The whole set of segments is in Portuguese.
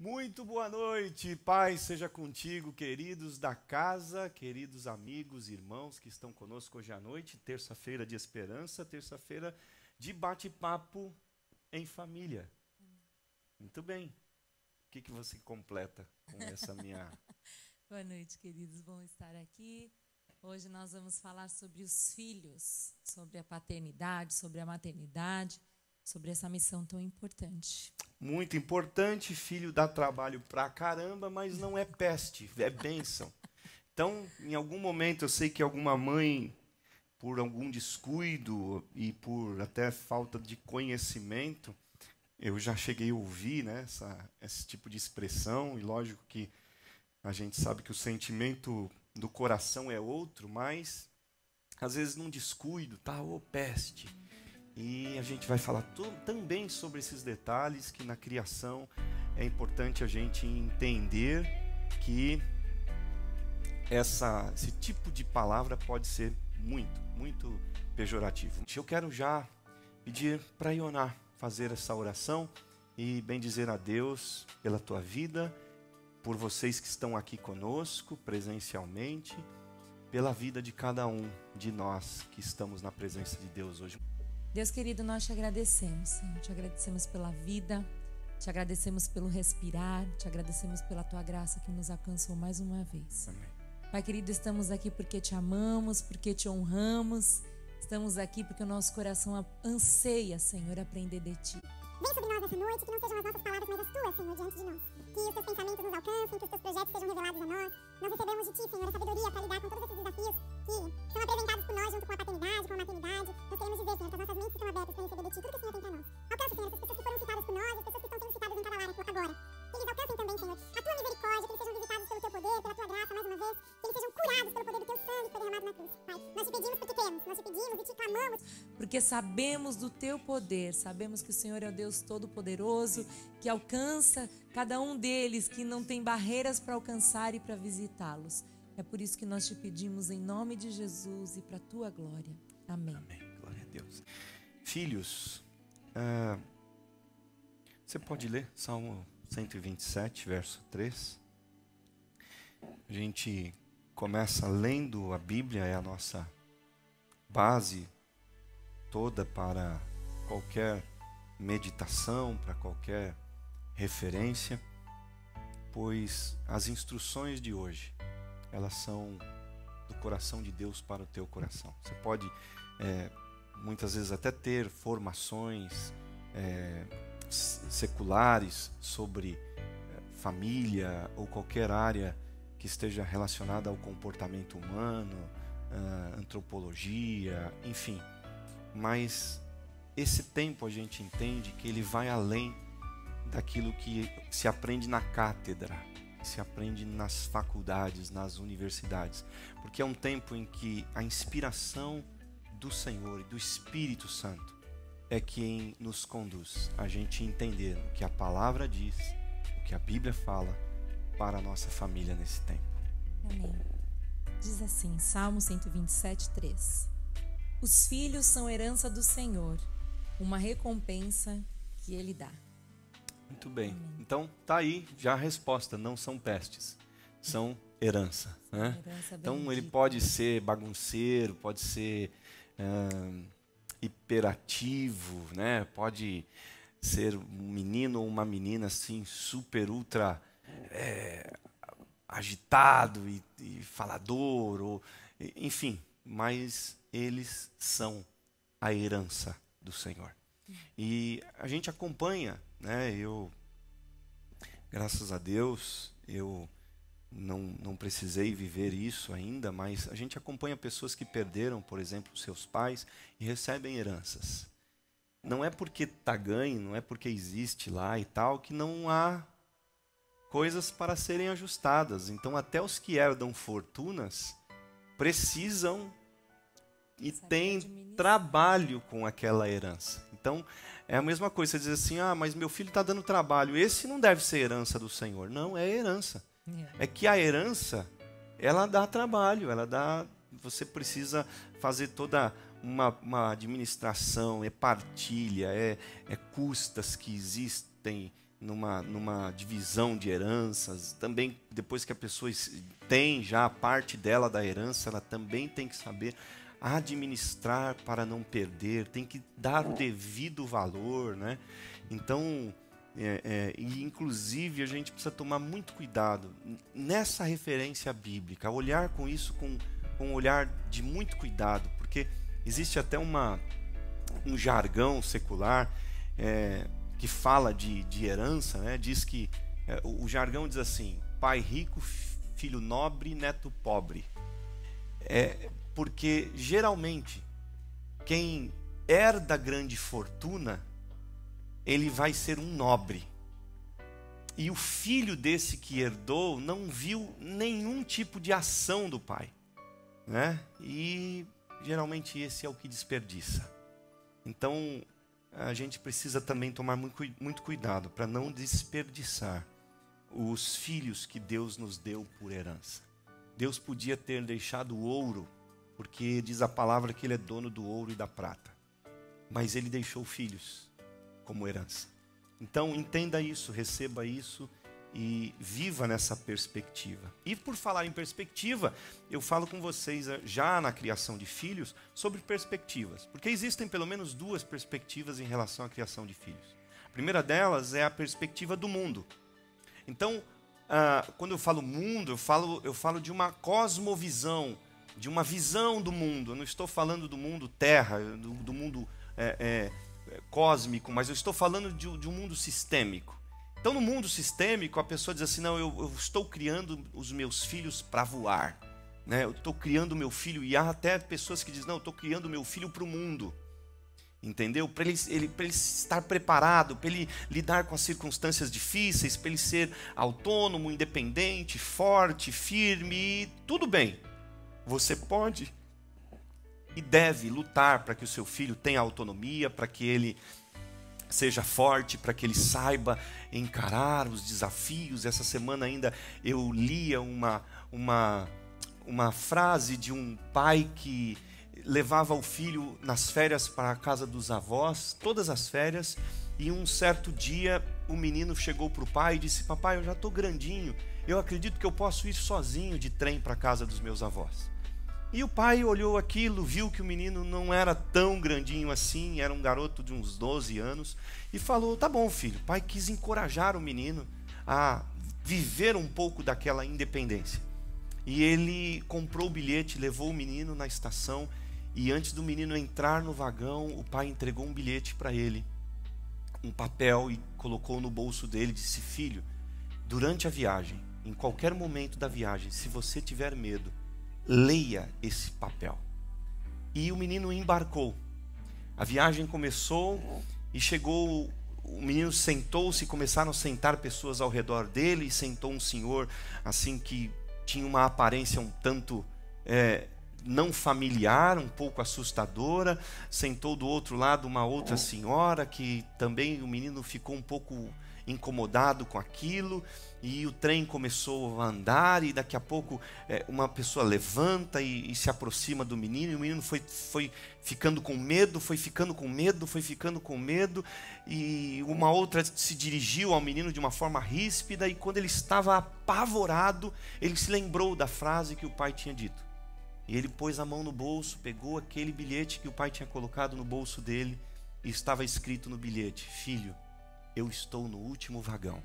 Muito boa noite, paz seja contigo, queridos da casa, queridos amigos, irmãos que estão conosco hoje à noite, terça-feira de esperança, terça-feira de bate-papo em família. Muito bem, o que você completa com essa minha... Boa noite, queridos, bom estar aqui. Hoje nós vamos falar sobre os filhos, sobre a paternidade, sobre a maternidade, sobre essa missão tão importante. Muito importante, filho dá trabalho pra caramba, mas não é peste, é bênção. Então, em algum momento, eu sei que alguma mãe, por algum descuido e por até falta de conhecimento, eu já cheguei a ouvir, né, esse tipo de expressão, e lógico que a gente sabe que o sentimento do coração é outro, mas às vezes num descuido, tá, ô peste. E a gente vai falar também sobre esses detalhes que na criação é importante a gente entender que esse tipo de palavra pode ser muito pejorativo. Eu quero já pedir para Ioná fazer essa oração e bendizer a Deus pela tua vida, por vocês que estão aqui conosco presencialmente, pela vida de cada um de nós que estamos na presença de Deus hoje. Deus querido, nós te agradecemos, Senhor. Te agradecemos pela vida, te agradecemos pelo respirar, te agradecemos pela tua graça que nos alcançou mais uma vez. Amém. Pai querido, estamos aqui porque te amamos, porque te honramos. Estamos aqui porque o nosso coração anseia, Senhor, aprender de ti. Vem sobre nós essa noite, que não sejam as nossas palavras, mas as tuas, Senhor, diante de nós. Que os teus pensamentos nos alcancem, que os teus projetos sejam revelados a nós. Nós recebemos de ti, Senhor, a sabedoria para lidar com todos esses desafios que são apresentados por nós junto com a paternidade, com a maternidade. Nós queremos dizer, Senhor, que as nossas mentes estão abertas para receber de ti tudo que o Senhor tem para nós. Alcança, Senhor, essas pessoas que foram citadas por nós, as pessoas que estão sendo citadas em cada lar agora. Que eles alcancem também, Senhor, a tua misericórdia, que eles sejam visitados pelo teu poder, pela tua graça, mais uma vez. Que eles sejam curados pelo poder do teu sangue que foi derramado na cruz. Pai, nós te pedimos porque queremos, nós te pedimos e te clamamos. Porque sabemos do teu poder, sabemos que o Senhor é o Deus Todo-Poderoso, que alcança cada um deles, que não tem barreiras para alcançar e para visitá-los. É por isso que nós te pedimos em nome de Jesus e para a tua glória. Amém. Amém. Glória a Deus. Filhos, você pode ler Salmo 127, verso 3? A gente começa lendo a Bíblia, é a nossa base toda para qualquer meditação, para qualquer referência, pois as instruções de hoje, elas são do coração de Deus para o teu coração. Você pode, muitas vezes, até ter formações seculares sobre família ou qualquer área que esteja relacionada ao comportamento humano, antropologia, enfim. Mas esse tempo a gente entende que ele vai além daquilo que se aprende na cátedra, se aprende nas faculdades, nas universidades, porque é um tempo em que a inspiração do Senhor e do Espírito Santo é quem nos conduz a gente entender o que a palavra diz, o que a Bíblia fala para a nossa família nesse tempo. Amém. Diz assim, Salmo 127, 3. Os filhos são herança do Senhor, uma recompensa que Ele dá. Muito bem. Então, tá aí já a resposta. Não são pestes, são herança, né? Então, ele pode ser bagunceiro, pode ser hiperativo, né? Pode ser um menino ou uma menina assim, super, ultra agitado e falador, ou, enfim. Mas eles são a herança do Senhor. E a gente acompanha, né? Graças a Deus, eu não precisei viver isso ainda, mas a gente acompanha pessoas que perderam, por exemplo, seus pais e recebem heranças. Não é porque está ganho, não é porque existe lá e tal, que não há coisas para serem ajustadas. Então, até os que herdam fortunas precisam e têm trabalho com aquela herança. Então, é a mesma coisa, você diz assim, mas meu filho está dando trabalho, esse não deve ser herança do Senhor. Não, é herança. É que a herança, ela dá trabalho, você precisa fazer toda uma administração, é partilha, é custas que existem numa divisão de heranças. Também, depois que a pessoa tem já a parte dela da herança, ela também tem que saber administrar para não perder, tem que dar o devido valor, né? Então, e inclusive a gente precisa tomar muito cuidado nessa referência bíblica, olhar com isso com um olhar de muito cuidado, porque existe até um jargão secular que fala de herança, né? Diz que o jargão diz assim: pai rico, filho nobre, neto pobre. Porque geralmente quem herda grande fortuna, ele vai ser um nobre. E o filho desse que herdou não viu nenhum tipo de ação do pai, né? E geralmente esse é o que desperdiça. Então a gente precisa também tomar muito cuidado para não desperdiçar os filhos que Deus nos deu por herança. Deus podia ter deixado o ouro, porque diz a palavra que Ele é dono do ouro e da prata. Mas Ele deixou filhos como herança. Então entenda isso, receba isso e viva nessa perspectiva. E por falar em perspectiva, eu falo com vocês já na criação de filhos sobre perspectivas. Porque existem pelo menos duas perspectivas em relação à criação de filhos. A primeira delas é a perspectiva do mundo. Então, quando eu falo mundo, eu falo de uma cosmovisão, de uma visão do mundo. Eu não estou falando do mundo terra, do mundo cósmico, mas eu estou falando de um mundo sistêmico. Então, no mundo sistêmico, a pessoa diz assim: não, eu estou criando os meus filhos para voar, né? Eu estou criando o meu filho, e há até pessoas que dizem: não, eu estou criando o meu filho para o mundo. Entendeu? Para ele estar preparado, para ele lidar com as circunstâncias difíceis, para ele ser autônomo, independente, forte, firme, tudo bem. Você pode e deve lutar para que o seu filho tenha autonomia, para que ele seja forte, para que ele saiba encarar os desafios. Essa semana ainda eu lia uma frase de um pai que levava o filho nas férias para a casa dos avós, todas as férias, e um certo dia o menino chegou para o pai e disse: papai, eu já estou grandinho, eu acredito que eu posso ir sozinho de trem para a casa dos meus avós. E o pai olhou aquilo, viu que o menino não era tão grandinho assim, era um garoto de uns 12 anos, e falou: tá bom, filho. O pai quis encorajar o menino a viver um pouco daquela independência. E ele comprou o bilhete, levou o menino na estação, e antes do menino entrar no vagão, o pai entregou um bilhete para ele, um papel, e colocou no bolso dele e disse: filho, durante a viagem, em qualquer momento da viagem, se você tiver medo, leia esse papel. E o menino embarcou. A viagem começou e chegou, o menino sentou-se e começaram a sentar pessoas ao redor dele, e sentou um senhor assim que tinha uma aparência um tanto não familiar, um pouco assustadora. Sentou do outro lado uma outra senhora que também o menino ficou um pouco incomodado com aquilo, e o trem começou a andar, e daqui a pouco uma pessoa levanta e se aproxima do menino, e o menino foi ficando com medo, foi ficando com medo, e uma outra se dirigiu ao menino de uma forma ríspida, e quando ele estava apavorado, ele se lembrou da frase que o pai tinha dito. E ele pôs a mão no bolso, pegou aquele bilhete que o pai tinha colocado no bolso dele, e estava escrito no bilhete: filho, eu estou no último vagão.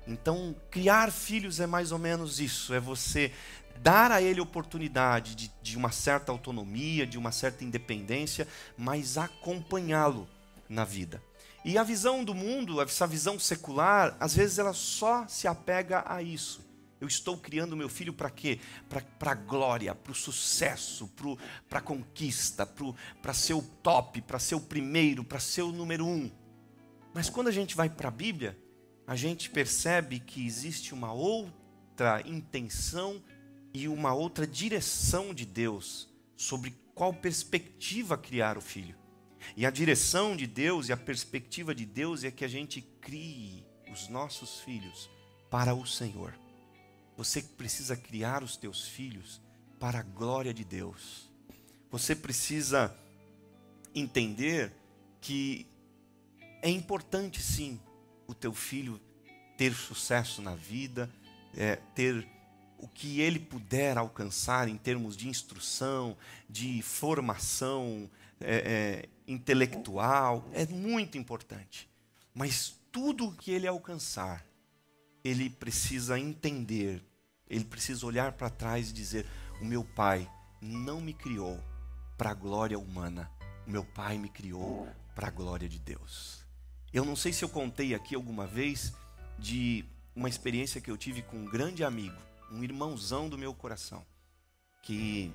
Então, criar filhos é mais ou menos isso, é você dar a ele oportunidade de uma certa autonomia, de uma certa independência, mas acompanhá-lo na vida. E a visão do mundo, essa visão secular, às vezes ela só se apega a isso. Eu estou criando meu filho para quê? Para a glória, para o sucesso, para a conquista, para ser o top, para ser o primeiro, para ser o número 1. Mas quando a gente vai para a Bíblia, a gente percebe que existe uma outra intenção e uma outra direção de Deus sobre qual perspectiva criar o filho. E a direção de Deus e a perspectiva de Deus é que a gente crie os nossos filhos para o Senhor. Você precisa criar os teus filhos para a glória de Deus. Você precisa entender que é importante, sim, o teu filho ter sucesso na vida, ter o que ele puder alcançar em termos de instrução, de formação intelectual, é muito importante. Mas tudo que ele alcançar, ele precisa entender, ele precisa olhar para trás e dizer: o meu pai não me criou para a glória humana, o meu pai me criou para a glória de Deus. Eu não sei se eu contei aqui alguma vez de uma experiência que eu tive com um grande amigo, um irmãozão do meu coração, que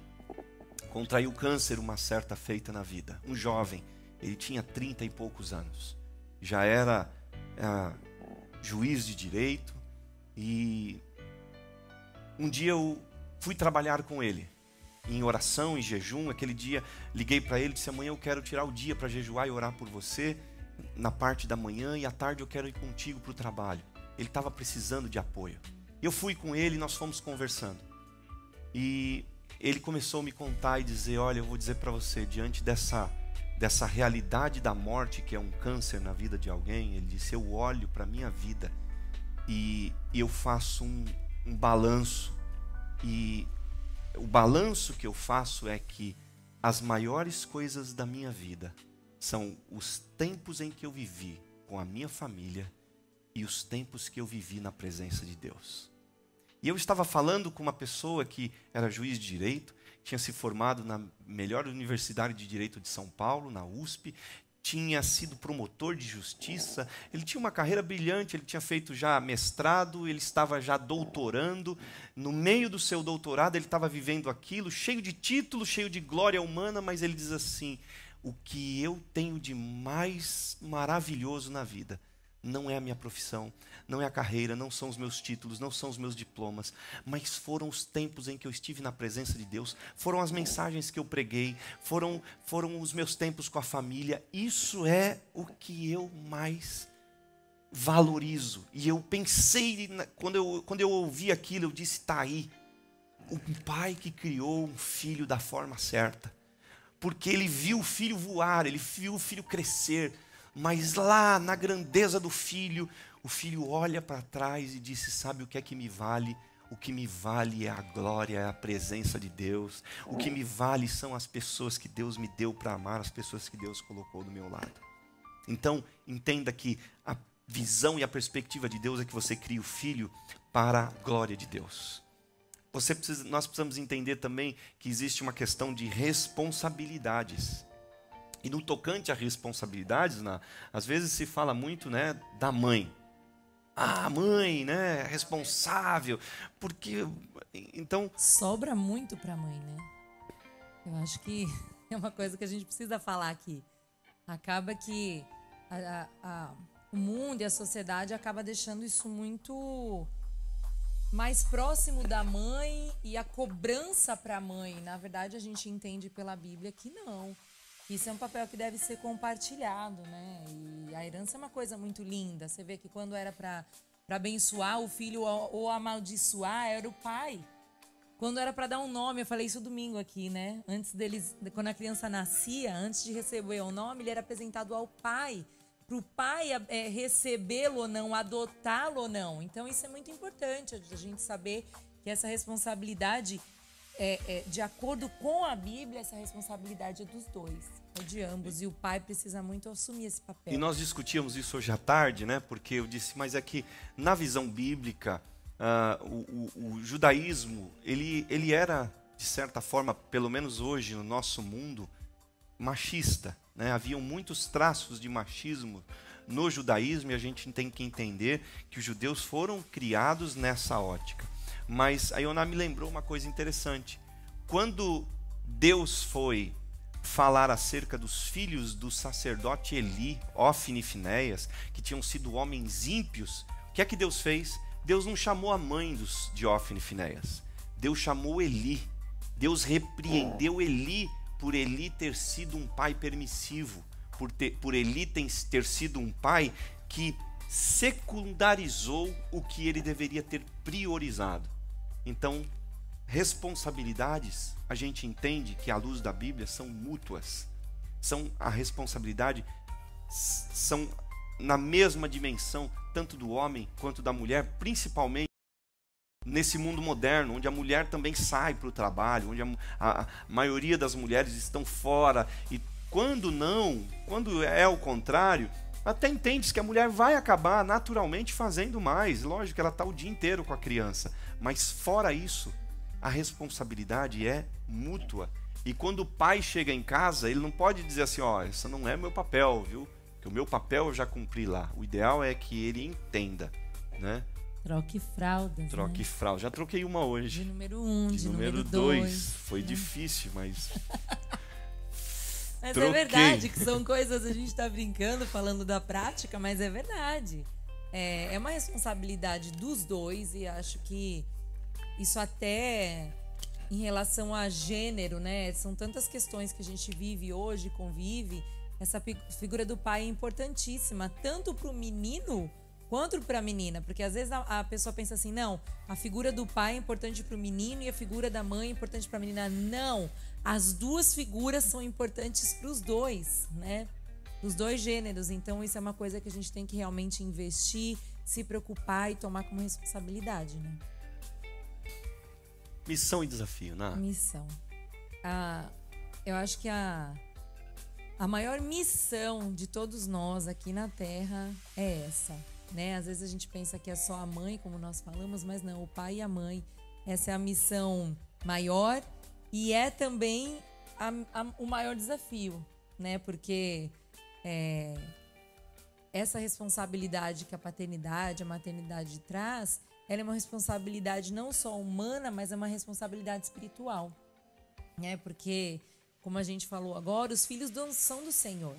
contraiu câncer uma certa feita na vida. Um jovem, ele tinha 30 e poucos anos, já era juiz de direito, e um dia eu fui trabalhar com ele, em oração, em jejum. Aquele dia liguei para ele e disse: amanhã eu quero tirar o dia para jejuar e orar por você, na parte da manhã, e à tarde eu quero ir contigo para o trabalho. Ele estava precisando de apoio. Eu fui com ele e nós fomos conversando. E ele começou a me contar e dizer: olha, eu vou dizer para você, diante dessa realidade da morte, que é um câncer na vida de alguém, ele disse: eu olho para a minha vida e eu faço um balanço. E o balanço que eu faço é que as maiores coisas da minha vida são os tempos em que eu vivi com a minha família e os tempos que eu vivi na presença de Deus. E eu estava falando com uma pessoa que era juiz de direito, tinha se formado na melhor universidade de direito de São Paulo, na USP, tinha sido promotor de justiça, ele tinha uma carreira brilhante, ele tinha feito já mestrado, ele estava já doutorando. No meio do seu doutorado ele estava vivendo aquilo, cheio de títulos, cheio de glória humana, mas ele diz assim: o que eu tenho de mais maravilhoso na vida não é a minha profissão, não é a carreira, não são os meus títulos, não são os meus diplomas, mas foram os tempos em que eu estive na presença de Deus, foram as mensagens que eu preguei, foram os meus tempos com a família. Isso é o que eu mais valorizo. E eu pensei, quando eu ouvi aquilo, eu disse: está aí, um pai que criou um filho da forma certa, porque ele viu o filho voar, ele viu o filho crescer, mas lá na grandeza do filho, o filho olha para trás e disse: sabe o que é que me vale? O que me vale é a glória, é a presença de Deus. O que me vale são as pessoas que Deus me deu para amar, as pessoas que Deus colocou do meu lado. Então, entenda que a visão e a perspectiva de Deus é que você cria o filho para a glória de Deus. Nós precisamos entender também que existe uma questão de responsabilidades. E no tocante a responsabilidades, às vezes se fala muito, né, da mãe. A mãe, né, responsável, porque então sobra muito para a mãe, né? Eu acho que é uma coisa que a gente precisa falar aqui. Acaba que o mundo e a sociedade acaba deixando isso muito mais próximo da mãe, e a cobrança para a mãe. Na verdade, a gente entende pela Bíblia que não. Isso é um papel que deve ser compartilhado, né? E a herança é uma coisa muito linda. Você vê que quando era para abençoar o filho ou amaldiçoar, era o pai. Quando era para dar um nome, eu falei isso domingo aqui, né? Quando a criança nascia, antes de receber o nome, ele era apresentado ao pai. Para o pai recebê-lo ou não, adotá-lo ou não. Então isso é muito importante, a gente saber que essa responsabilidade, de acordo com a Bíblia, essa responsabilidade é dos dois, é de ambos, e o pai precisa muito assumir esse papel. E nós discutíamos isso hoje à tarde, né? Porque eu disse: mas é que na visão bíblica, o judaísmo, ele era, de certa forma, pelo menos hoje no nosso mundo, machista, né? Haviam muitos traços de machismo no judaísmo, e a gente tem que entender que os judeus foram criados nessa ótica. Mas a Ioná me lembrou uma coisa interessante. Quando Deus foi falar acerca dos filhos do sacerdote Eli, Ofni e Finéias, que tinham sido homens ímpios, o que é que Deus fez? Deus não chamou a mãe de Ofni e Finéias. Deus chamou Eli. Deus repreendeu Eli por Eli ter sido um pai permissivo, por Eli ter sido um pai que secundarizou o que ele deveria ter priorizado. Então, responsabilidades, a gente entende que à luz da Bíblia são mútuas. A responsabilidade são na mesma dimensão, tanto do homem quanto da mulher, principalmente nesse mundo moderno, onde a mulher também sai para o trabalho, onde a maioria das mulheres estão fora, e quando é o contrário, até entende-se que a mulher vai acabar naturalmente fazendo mais. Lógico que ela está o dia inteiro com a criança, mas fora isso, a responsabilidade é mútua. E quando o pai chega em casa, ele não pode dizer assim, ó, esse não é meu papel, viu? Que o meu papel eu já cumpri lá. O ideal é que ele entenda, né? Troque fraldas. Troque fraldas. Já troquei uma hoje. De número 1, de número 2. Foi difícil, mas... Mas troquei. É verdade que são coisas, a gente tá brincando, falando da prática, mas é verdade. É uma responsabilidade dos dois, e acho que isso até em relação a gênero, né? São tantas questões que a gente vive hoje, convive. Essa figura do pai é importantíssima, tanto para o menino quanto para a menina. Porque às vezes a pessoa pensa assim, não, a figura do pai é importante para o menino e a figura da mãe é importante para a menina. Não, as duas figuras são importantes para os dois, né? Os dois gêneros. Então isso é uma coisa que a gente tem que realmente investir, se preocupar e tomar como responsabilidade, né? Missão e desafio, né? Missão. Eu acho que a maior missão de todos nós aqui na Terra é essa, né? Às vezes a gente pensa que é só a mãe, como nós falamos, mas não, o pai e a mãe. Essa é a missão maior e é também o maior desafio, né? Porque essa responsabilidade que a paternidade, a maternidade traz, ela é uma responsabilidade não só humana, mas é uma responsabilidade espiritual, né? Porque, como a gente falou agora, os filhos são do Senhor.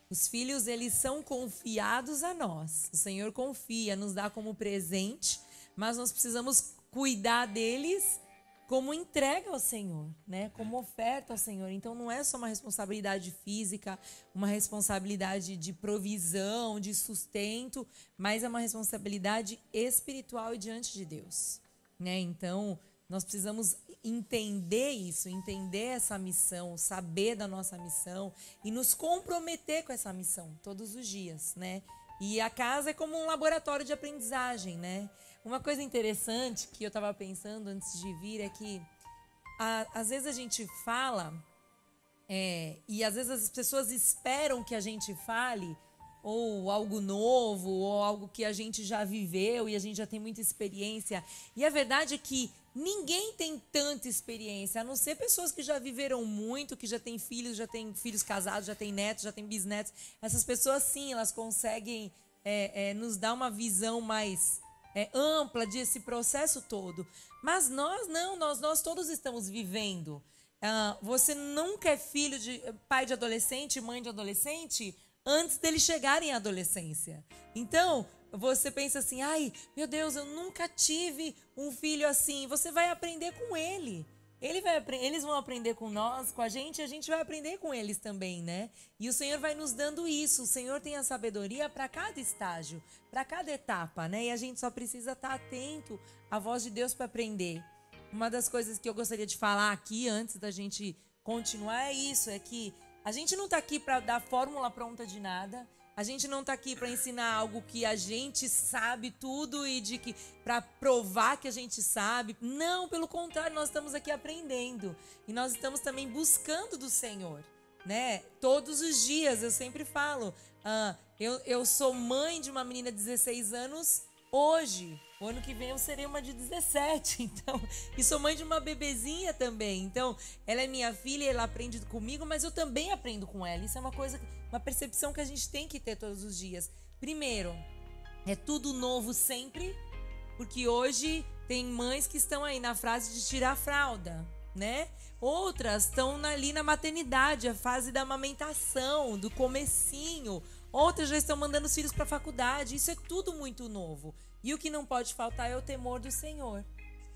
Os filhos, eles são confiados a nós. O Senhor confia, nos dá como presente, mas nós precisamos cuidar deles como entrega ao Senhor, né? Como oferta ao Senhor. Então não é só uma responsabilidade física, uma responsabilidade de provisão, de sustento, mas é uma responsabilidade espiritual e diante de Deus, né? Então nós precisamos entender isso, entender essa missão, saber da nossa missão e nos comprometer com essa missão todos os dias, né? E a casa é como um laboratório de aprendizagem, né? Uma coisa interessante que eu estava pensando antes de vir é que às vezes a gente fala e às vezes as pessoas esperam que a gente fale ou algo novo ou algo que a gente já viveu e a gente já tem muita experiência. E a verdade é que ninguém tem tanta experiência, a não ser pessoas que já viveram muito, que já têm filhos casados, já têm netos, já têm bisnetos. Essas pessoas, sim, elas conseguem nos dar uma visão mais ampla desse processo todo. Mas nós não, nós todos estamos vivendo. Você nunca é pai de adolescente, mãe de adolescente, antes deles chegarem à adolescência. Então, você pensa assim, ai, meu Deus, eu nunca tive um filho assim. Você vai aprender com ele. Eles vão aprender com nós, com a gente, e a gente vai aprender com eles também, né? E o Senhor vai nos dando isso. O Senhor tem a sabedoria para cada estágio, para cada etapa, né? E a gente só precisa estar atento à voz de Deus para aprender. Uma das coisas que eu gostaria de falar aqui, antes da gente continuar, é isso, é que a gente não está aqui para dar fórmula pronta de nada. A gente não está aqui para ensinar algo que a gente sabe tudo e para provar que a gente sabe. Não, pelo contrário, nós estamos aqui aprendendo. E nós estamos também buscando do Senhor, né? Todos os dias, eu sempre falo. Eu sou mãe de uma menina de 16 anos hoje. O ano que vem eu serei uma de 17. Então, e sou mãe de uma bebezinha também. Então, ela é minha filha, ela aprende comigo, mas eu também aprendo com ela. Isso é uma percepção que a gente tem que ter todos os dias. Primeiro, é tudo novo sempre, porque hoje tem mães que estão aí na fase de tirar a fralda, né? Outras estão ali na maternidade, a fase da amamentação, do comecinho. Outras já estão mandando os filhos para a faculdade. Isso é tudo muito novo. E o que não pode faltar é o temor do Senhor,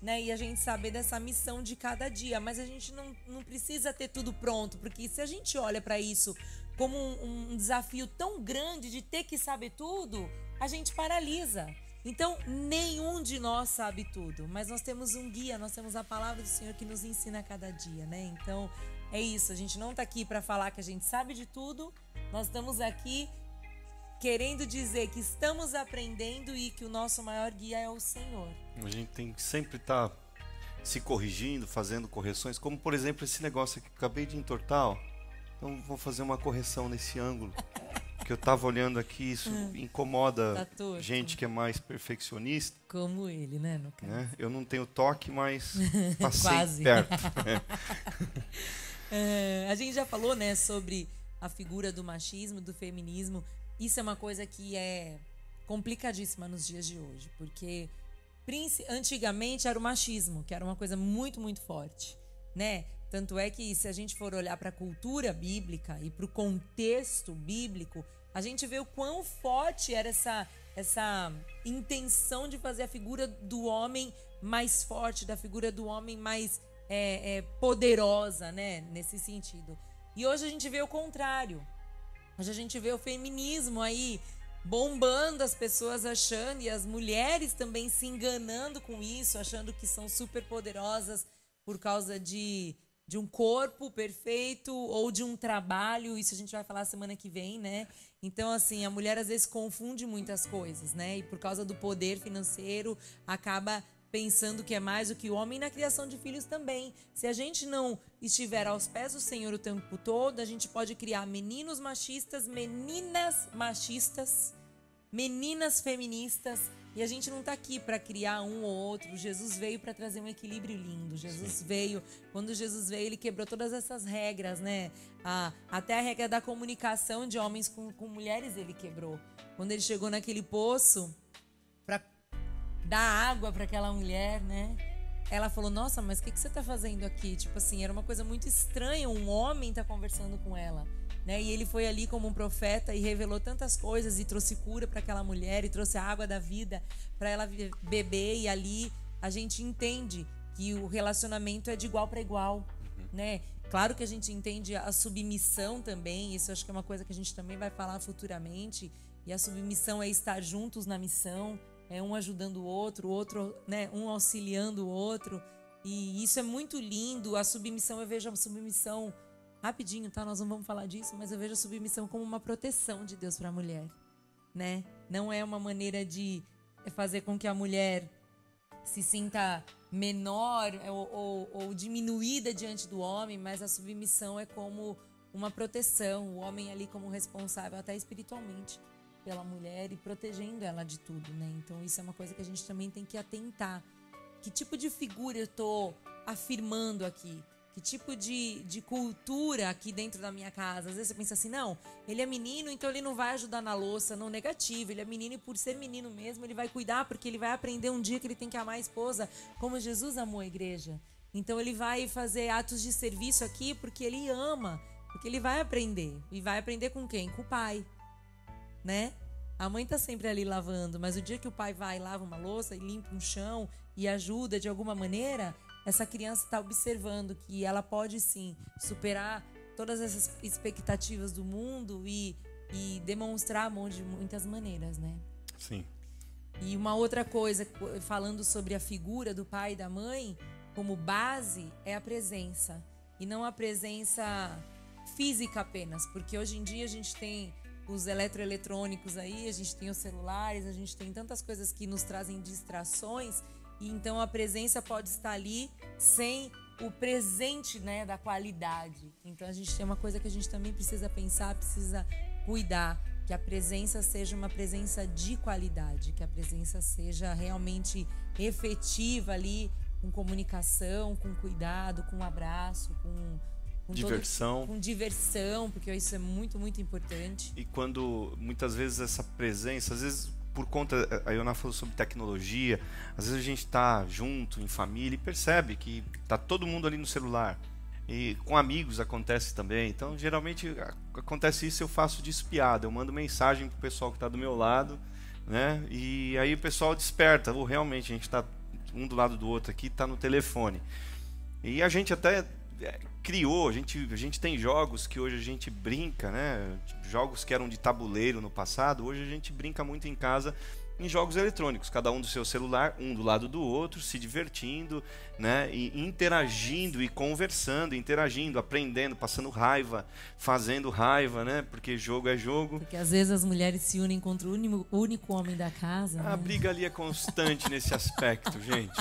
né? E a gente saber dessa missão de cada dia. Mas a gente não precisa ter tudo pronto, porque se a gente olha para isso como um desafio tão grande de ter que saber tudo, a gente paralisa. Então, nenhum de nós sabe tudo, mas nós temos um guia, nós temos a palavra do Senhor que nos ensina a cada dia, né? Então, é isso, a gente não está aqui para falar que a gente sabe de tudo, nós estamos aqui querendo dizer que estamos aprendendo e que o nosso maior guia é o Senhor. A gente tem que sempre estar se corrigindo, fazendo correções, como por exemplo esse negócio aqui que eu acabei de entortar, ó. Então vou fazer uma correção nesse ângulo, que eu estava olhando aqui, isso incomoda gente que é mais perfeccionista. Como ele, né, no caso. Né? Eu não tenho toque, mas passei Quase. perto. A gente já falou, né, sobre a figura do machismo, do feminismo. Isso é uma coisa que é complicadíssima nos dias de hoje, porque antigamente era o machismo, que era uma coisa muito, muito forte, né? Tanto é que se a gente for olhar para a cultura bíblica e para o contexto bíblico, a gente vê o quão forte era essa intenção de fazer a figura do homem mais forte, da figura do homem mais poderosa, né? Nesse sentido. E hoje a gente vê o contrário. Hoje a gente vê o feminismo aí bombando, as pessoas achando, e as mulheres também se enganando com isso, achando que são super poderosas por causa de um corpo perfeito ou de um trabalho. Isso a gente vai falar semana que vem, né? Então, assim, a mulher às vezes confunde muitas coisas, né? E por causa do poder financeiro, acaba pensando que é mais do que o homem, na criação de filhos também. Se a gente não estiver aos pés do Senhor o tempo todo, a gente pode criar meninos machistas, meninas machistas, meninas feministas, e a gente não está aqui para criar um ou outro. Jesus veio para trazer um equilíbrio lindo. Quando Jesus veio, ele quebrou todas essas regras, né? Até a regra da comunicação de homens com mulheres ele quebrou. Quando ele chegou naquele poço para dar água para aquela mulher, né? Ela falou, nossa, mas o que você está fazendo aqui? Tipo assim, era uma coisa muito estranha, um homem tá conversando com ela, né? E ele foi ali como um profeta e revelou tantas coisas e trouxe cura para aquela mulher e trouxe a água da vida para ela beber. E ali a gente entende que o relacionamento é de igual para igual, né? Claro que a gente entende a submissão também, isso acho que é uma coisa que a gente também vai falar futuramente. E a submissão é estar juntos na missão, é um ajudando o outro, né, um auxiliando o outro. E isso é muito lindo. A submissão, eu vejo a submissão, rapidinho, tá? Nós não vamos falar disso, mas eu vejo a submissão como uma proteção de Deus para a mulher, né? Não é uma maneira de fazer com que a mulher se sinta menor ou diminuída diante do homem, mas a submissão é como uma proteção, o homem ali como responsável até espiritualmente pela mulher e protegendo ela de tudo, né? Então isso é uma coisa que a gente também tem que atentar. Que tipo de figura eu tô afirmando aqui? Que tipo de cultura aqui dentro da minha casa? Às vezes você pensa assim, não, ele é menino, então ele não vai ajudar na louça. Não, negativo, ele é menino e por ser menino mesmo, ele vai cuidar, porque ele vai aprender um dia que ele tem que amar a esposa, como Jesus amou a igreja. Então ele vai fazer atos de serviço aqui porque ele ama, porque ele vai aprender. E vai aprender com quem? Com o pai, né? A mãe tá sempre ali lavando, mas o dia que o pai vai e lava uma louça e limpa um chão e ajuda de alguma maneira, essa criança está observando que ela pode sim superar todas essas expectativas do mundo e demonstrar amor de muitas maneiras, né? Sim. E uma outra coisa, falando sobre a figura do pai e da mãe, como base é a presença. E não a presença física apenas, porque hoje em dia a gente tem os eletroeletrônicos aí, a gente tem os celulares, a gente tem tantas coisas que nos trazem distrações, e então a presença pode estar ali sem o presente, né, da qualidade. Então a gente tem uma coisa que a gente também precisa pensar, precisa cuidar, que a presença seja uma presença de qualidade, que a presença seja realmente efetiva ali, com comunicação, com cuidado, com abraço, com diversão. Com diversão, porque isso é muito, muito importante. E quando, muitas vezes, essa presença, às vezes por conta, a Ioná falou sobre tecnologia, às vezes a gente está junto, em família, e percebe que está todo mundo ali no celular. E com amigos acontece também. Então, geralmente, acontece isso, eu faço de espiada. Eu mando mensagem pro pessoal que está do meu lado, né? E aí o pessoal desperta. Ou realmente, a gente está um do lado do outro aqui, está no telefone. E a gente até criou, a gente tem jogos que hoje a gente brinca, né? Jogos que eram de tabuleiro no passado, hoje a gente brinca muito em casa em jogos eletrônicos, cada um do seu celular, um do lado do outro, se divertindo, né, e interagindo e conversando, interagindo, aprendendo, passando raiva, fazendo raiva, né, porque jogo é jogo. Porque às vezes as mulheres se unem contra o único homem da casa. A né? briga ali é constante nesse aspecto, gente.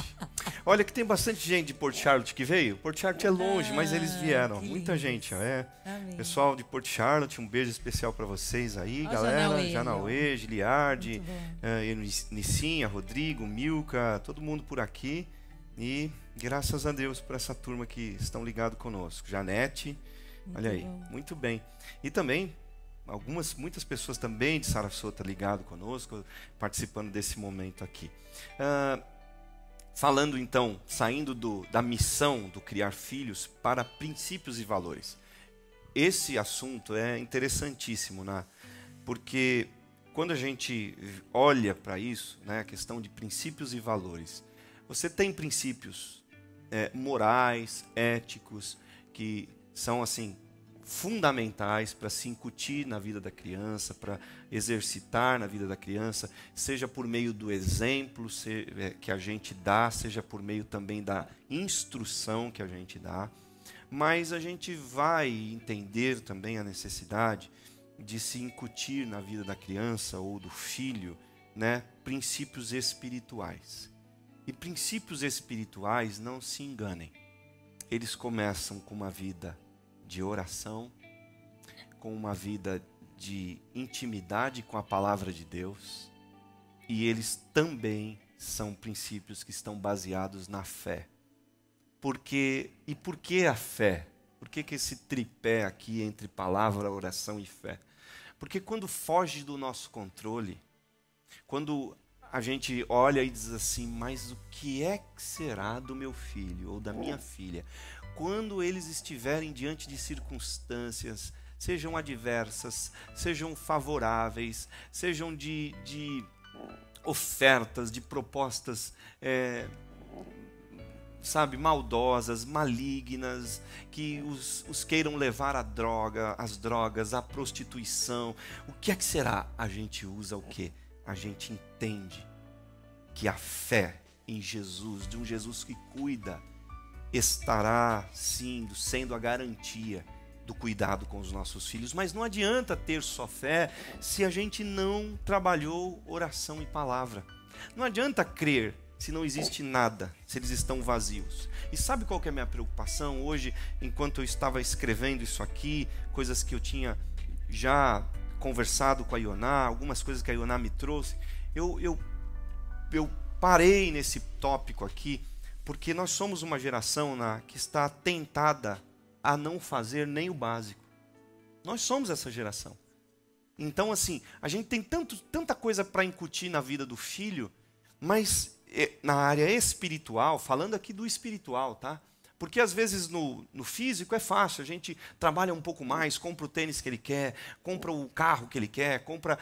Olha que tem bastante gente de Port Charlotte que veio. Port Charlotte é longe, mas eles vieram. Muita gente, Amém. Pessoal de Port Charlotte, um beijo especial para vocês aí, Ó, galera. Janauê, Janauê, Giliardi, Muito Nissinha, Rodrigo, Milka, todo mundo por aqui. E graças a Deus por essa turma que estão ligados conosco. Janete, olha aí, bom. muito bem. E também muitas pessoas também de Sarasota ligado conosco, participando desse momento aqui. Falando então, saindo da missão do criar filhos para princípios e valores. Esse assunto é interessantíssimo, né? Porque quando a gente olha para isso, né, a questão de princípios e valores, você tem princípios morais, éticos, que são assim fundamentais para se incutir na vida da criança, para exercitar na vida da criança, seja por meio do exemplo que a gente dá, seja por meio também da instrução que a gente dá. Mas a gente vai entender também a necessidade de se incutir na vida da criança ou do filho, né, princípios espirituais. E princípios espirituais, não se enganem, eles começam com uma vida de oração, com uma vida de intimidade com a palavra de Deus, e eles também são princípios que estão baseados na fé. Por que a fé? Por que esse tripé aqui entre palavra, oração e fé? Porque quando foge do nosso controle, quando a gente olha e diz assim, mas o que é que será do meu filho ou da minha filha? Quando eles estiverem diante de circunstâncias, sejam adversas, sejam favoráveis, sejam de ofertas, de propostas, maldosas, malignas, que os queiram levar à droga, às drogas, à prostituição. O que é que será? A gente usa o quê? A gente entende que a fé em Jesus, de um Jesus que cuida, estará, sim, sendo a garantia do cuidado com os nossos filhos. Mas não adianta ter só fé se a gente não trabalhou oração e palavra. Não adianta crer se não existe nada, se eles estão vazios. E sabe qual que é a minha preocupação hoje, enquanto eu estava escrevendo isso aqui, coisas que eu tinha já conversado com a Ioná, algumas coisas que a Ioná me trouxe, eu parei nesse tópico aqui, porque nós somos uma geração que está tentada a não fazer nem o básico. Nós somos essa geração. Então, assim, a gente tem tanta coisa para incutir na vida do filho, mas na área espiritual, falando aqui do espiritual, tá? Porque às vezes no físico é fácil, a gente trabalha um pouco mais, compra o tênis que ele quer, compra o carro que ele quer, compra,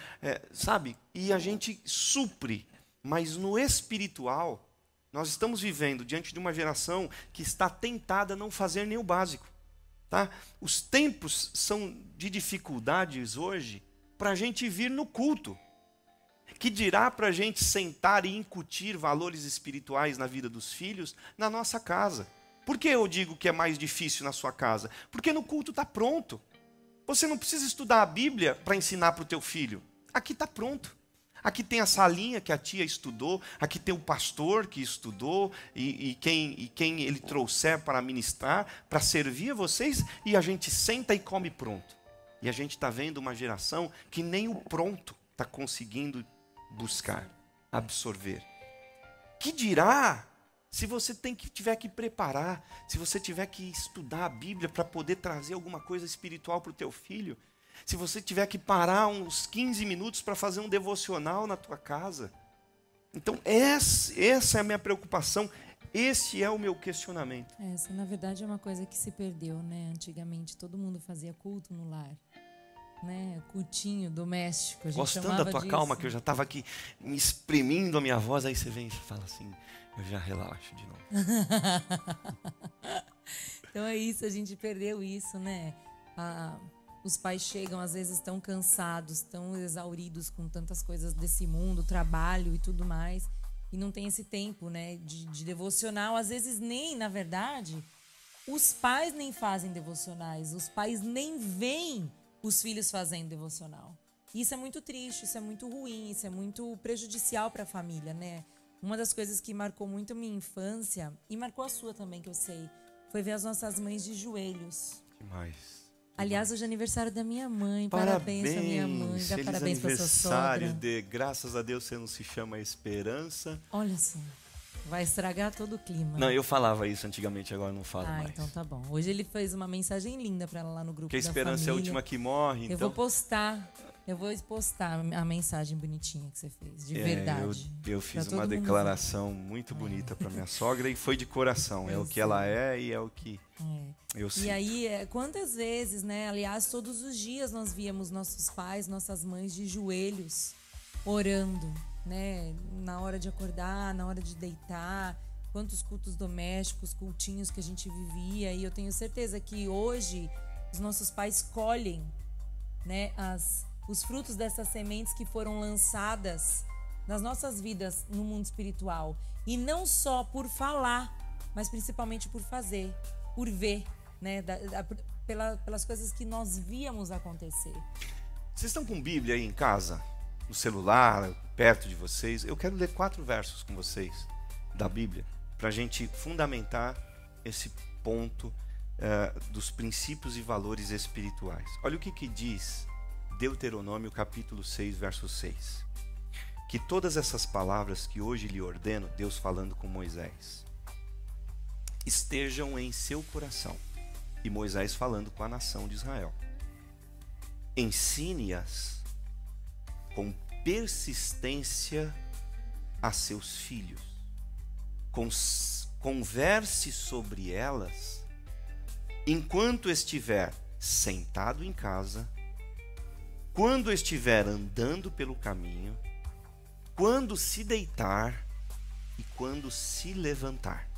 sabe? E a gente supre. Mas no espiritual, nós estamos vivendo diante de uma geração que está tentada a não fazer nem o básico. Tá? Os tempos são de dificuldades hoje para a gente vir no culto. Que dirá para a gente sentar e incutir valores espirituais na vida dos filhos na nossa casa? Por que eu digo que é mais difícil na sua casa? Porque no culto está pronto. Você não precisa estudar a Bíblia para ensinar para o teu filho. Aqui está pronto. Aqui tem a salinha que a tia estudou, aqui tem o pastor que estudou e quem ele trouxer para ministrar, para servir a vocês, e a gente senta e come pronto. E a gente está vendo uma geração que nem o pronto está conseguindo buscar, absorver. Que dirá se você tiver que preparar, se você tiver que estudar a Bíblia para poder trazer alguma coisa espiritual para o teu filho? Se você tiver que parar uns 15 minutos para fazer um devocional na tua casa. Então, essa é a minha preocupação, esse é o meu questionamento. Essa, na verdade, é uma coisa que se perdeu, né? Antigamente, todo mundo fazia culto no lar, né? Cultinho doméstico, a gente Gostando da tua disso. calma, que eu já estava aqui me exprimindo a minha voz, aí você vem e fala assim, eu já relaxo de novo. Então é isso, a gente perdeu isso, né? os pais chegam, às vezes, tão cansados, tão exauridos com tantas coisas desse mundo, trabalho e tudo mais, e não tem esse tempo, né, de devocional. Às vezes nem, na verdade, os pais nem fazem devocionais, os pais nem veem os filhos fazendo devocional. Isso é muito triste, isso é muito ruim, isso é muito prejudicial para a família, né? Uma das coisas que marcou muito a minha infância, e marcou a sua também, que eu sei, foi ver as nossas mães de joelhos. Demais. Aliás, hoje é aniversário da minha mãe. Parabéns pra minha mãe. Dá parabéns pra sua sogra. Graças a Deus você não se chama Esperança. Olha só, vai estragar todo o clima. Não, eu falava isso antigamente, agora não falo mais. Então tá bom. Hoje ele fez uma mensagem linda pra ela lá no grupo que a da Esperança família. é a última que morre, então... Eu vou postar a mensagem bonitinha que você fez, de verdade. Eu fiz uma declaração muito bonita pra minha sogra e foi de coração. É o que ela é e é o que eu sinto. E aí, quantas vezes, né? Aliás, todos os dias nós víamos nossos pais, nossas mães de joelhos, orando, né? Na hora de acordar, na hora de deitar. Quantos cultos domésticos, cultinhos que a gente vivia. E eu tenho certeza que hoje os nossos pais colhem, né, os frutos dessas sementes que foram lançadas nas nossas vidas no mundo espiritual. E não só por falar, mas principalmente por fazer, por ver, né, pelas coisas que nós víamos acontecer. Vocês estão com Bíblia aí em casa? No celular, perto de vocês? Eu quero ler 4 versos com vocês da Bíblia, para a gente fundamentar esse ponto dos princípios e valores espirituais. Olha o que diz Deuteronômio capítulo 6, verso 6. Que todas essas palavras que hoje lhe ordeno, Deus falando com Moisés, estejam em seu coração. E Moisés falando com a nação de Israel. Ensine-as com persistência a seus filhos. Converse sobre elas enquanto estiver sentado em casa, quando estiver andando pelo caminho, quando se deitar e quando se levantar.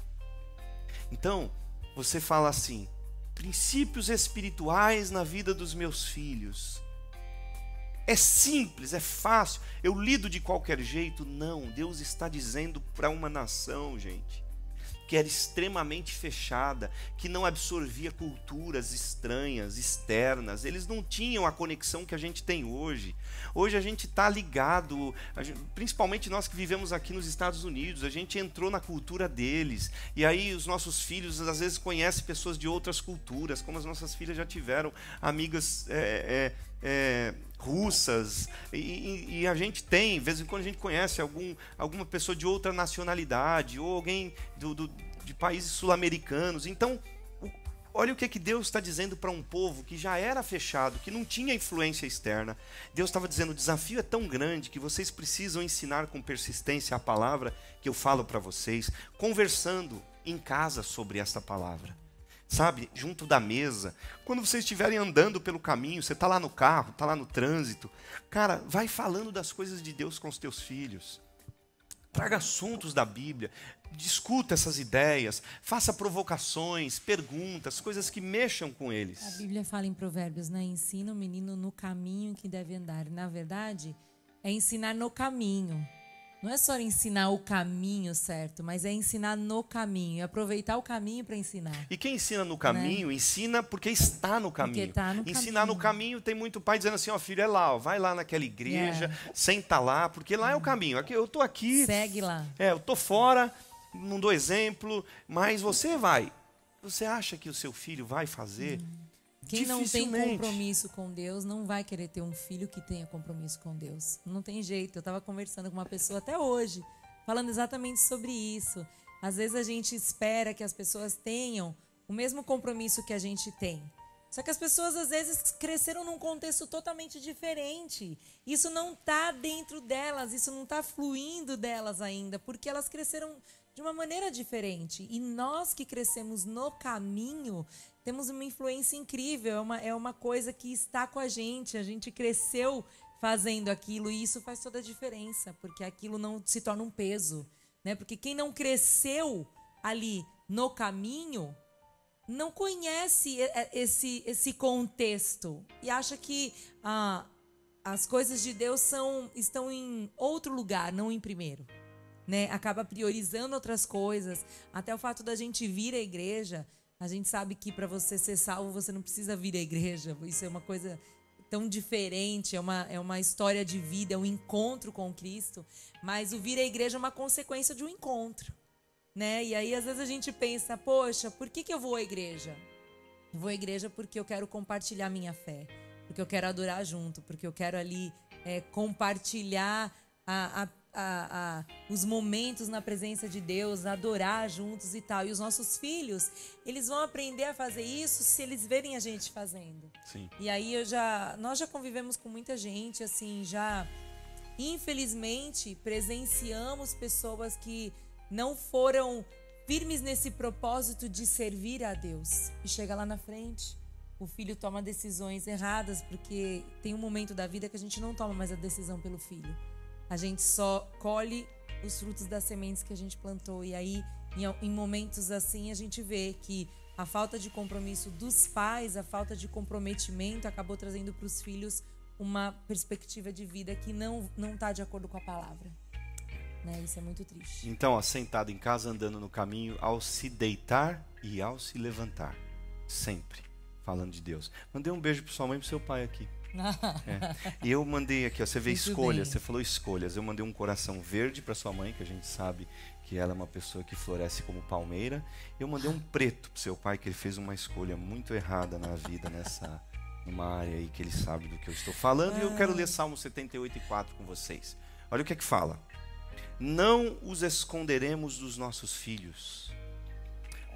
Então, você fala assim: princípios espirituais na vida dos meus filhos. É simples, é fácil, eu lido de qualquer jeito. Não, Deus está dizendo para uma nação, gente, que era extremamente fechada, que não absorvia culturas estranhas, externas. Eles não tinham a conexão que a gente tem hoje. Hoje a gente está ligado, principalmente nós que vivemos aqui nos Estados Unidos, a gente entrou na cultura deles. E aí os nossos filhos às vezes conhecem pessoas de outras culturas, como as nossas filhas já tiveram amigas russas, e a gente tem, de vez em quando a gente conhece alguma pessoa de outra nacionalidade, ou alguém de países sul-americanos. Então, olha o que Deus está dizendo para um povo que já era fechado, que não tinha influência externa. Deus estava dizendo: o desafio é tão grande que vocês precisam ensinar com persistência a palavra que eu falo para vocês, conversando em casa sobre essa palavra. Sabe, junto da mesa, quando vocês estiverem andando pelo caminho, você está lá no carro, está lá no trânsito, cara, vai falando das coisas de Deus com os teus filhos. Traga assuntos da Bíblia, discuta essas ideias, faça provocações, perguntas, coisas que mexam com eles. A Bíblia fala em Provérbios, né? Ensina o menino no caminho que deve andar. Na verdade, é ensinar no caminho. Não é só ensinar o caminho certo, mas é ensinar no caminho, aproveitar o caminho para ensinar. E quem ensina no caminho, né? Ensina porque está no caminho. Porque tá no Ensinar no caminho, tem muito pai dizendo assim: ó, filho, é lá, ó, vai lá naquela igreja, senta lá, porque lá é o caminho. Aqui, eu tô aqui. Segue lá. Eu tô fora, não dou exemplo, mas você vai. Você acha que o seu filho vai fazer? Quem não tem compromisso com Deus não vai querer ter um filho que tenha compromisso com Deus. Não tem jeito. Eu estava conversando com uma pessoa até hoje, falando exatamente sobre isso. Às vezes a gente espera que as pessoas tenham o mesmo compromisso que a gente tem. Só que as pessoas às vezes cresceram num contexto totalmente diferente. Isso não está dentro delas, isso não está fluindo delas ainda, porque elas cresceram de uma maneira diferente. E nós que crescemos no caminho temos uma influência incrível, é uma coisa que está com a gente cresceu fazendo aquilo e isso faz toda a diferença, porque aquilo não se torna um peso, né? Porque quem não cresceu ali no caminho não conhece esse contexto e acha que as coisas de Deus estão em outro lugar, não em primeiro. Né? Acaba priorizando outras coisas. Até o fato da gente vir à igreja, a gente sabe que para você ser salvo, você não precisa vir à igreja. Isso é uma coisa tão diferente, é uma história de vida, é um encontro com Cristo. Mas o vir à igreja é uma consequência de um encontro. Né? E aí, às vezes, a gente pensa, poxa, por que eu vou à igreja? Eu vou à igreja porque eu quero compartilhar minha fé, porque eu quero adorar junto, porque eu quero ali compartilhar os momentos na presença de Deus, adorar juntos e tal. E os nossos filhos, eles vão aprender a fazer isso se eles verem a gente fazendo. Sim. E aí nós já convivemos com muita gente, assim, já infelizmente presenciamos pessoas que não foram firmes nesse propósito de servir a Deus. E chega lá na frente, o filho toma decisões erradas, porque tem um momento da vida que a gente não toma mais a decisão pelo filho. A gente só colhe os frutos das sementes que a gente plantou. E aí, em momentos assim, a gente vê que a falta de compromisso dos pais, a falta de comprometimento acabou trazendo para os filhos uma perspectiva de vida que não está de acordo com a palavra. Né? Isso é muito triste. Então, sentado em casa, andando no caminho, ao se deitar e ao se levantar. Sempre falando de Deus. Mandei um beijo para sua mãe e para seu pai aqui. E eu mandei aqui, você vê muito escolhas, bem. Você falou escolhas. Eu mandei um coração verde para sua mãe, que a gente sabe que ela é uma pessoa que floresce como palmeira. Eu mandei um preto para seu pai, que ele fez uma escolha muito errada na vida, numa área aí que ele sabe do que eu estou falando. E eu quero ler Salmo 78:4 com vocês. Olha o que é que fala. Não os esconderemos dos nossos filhos,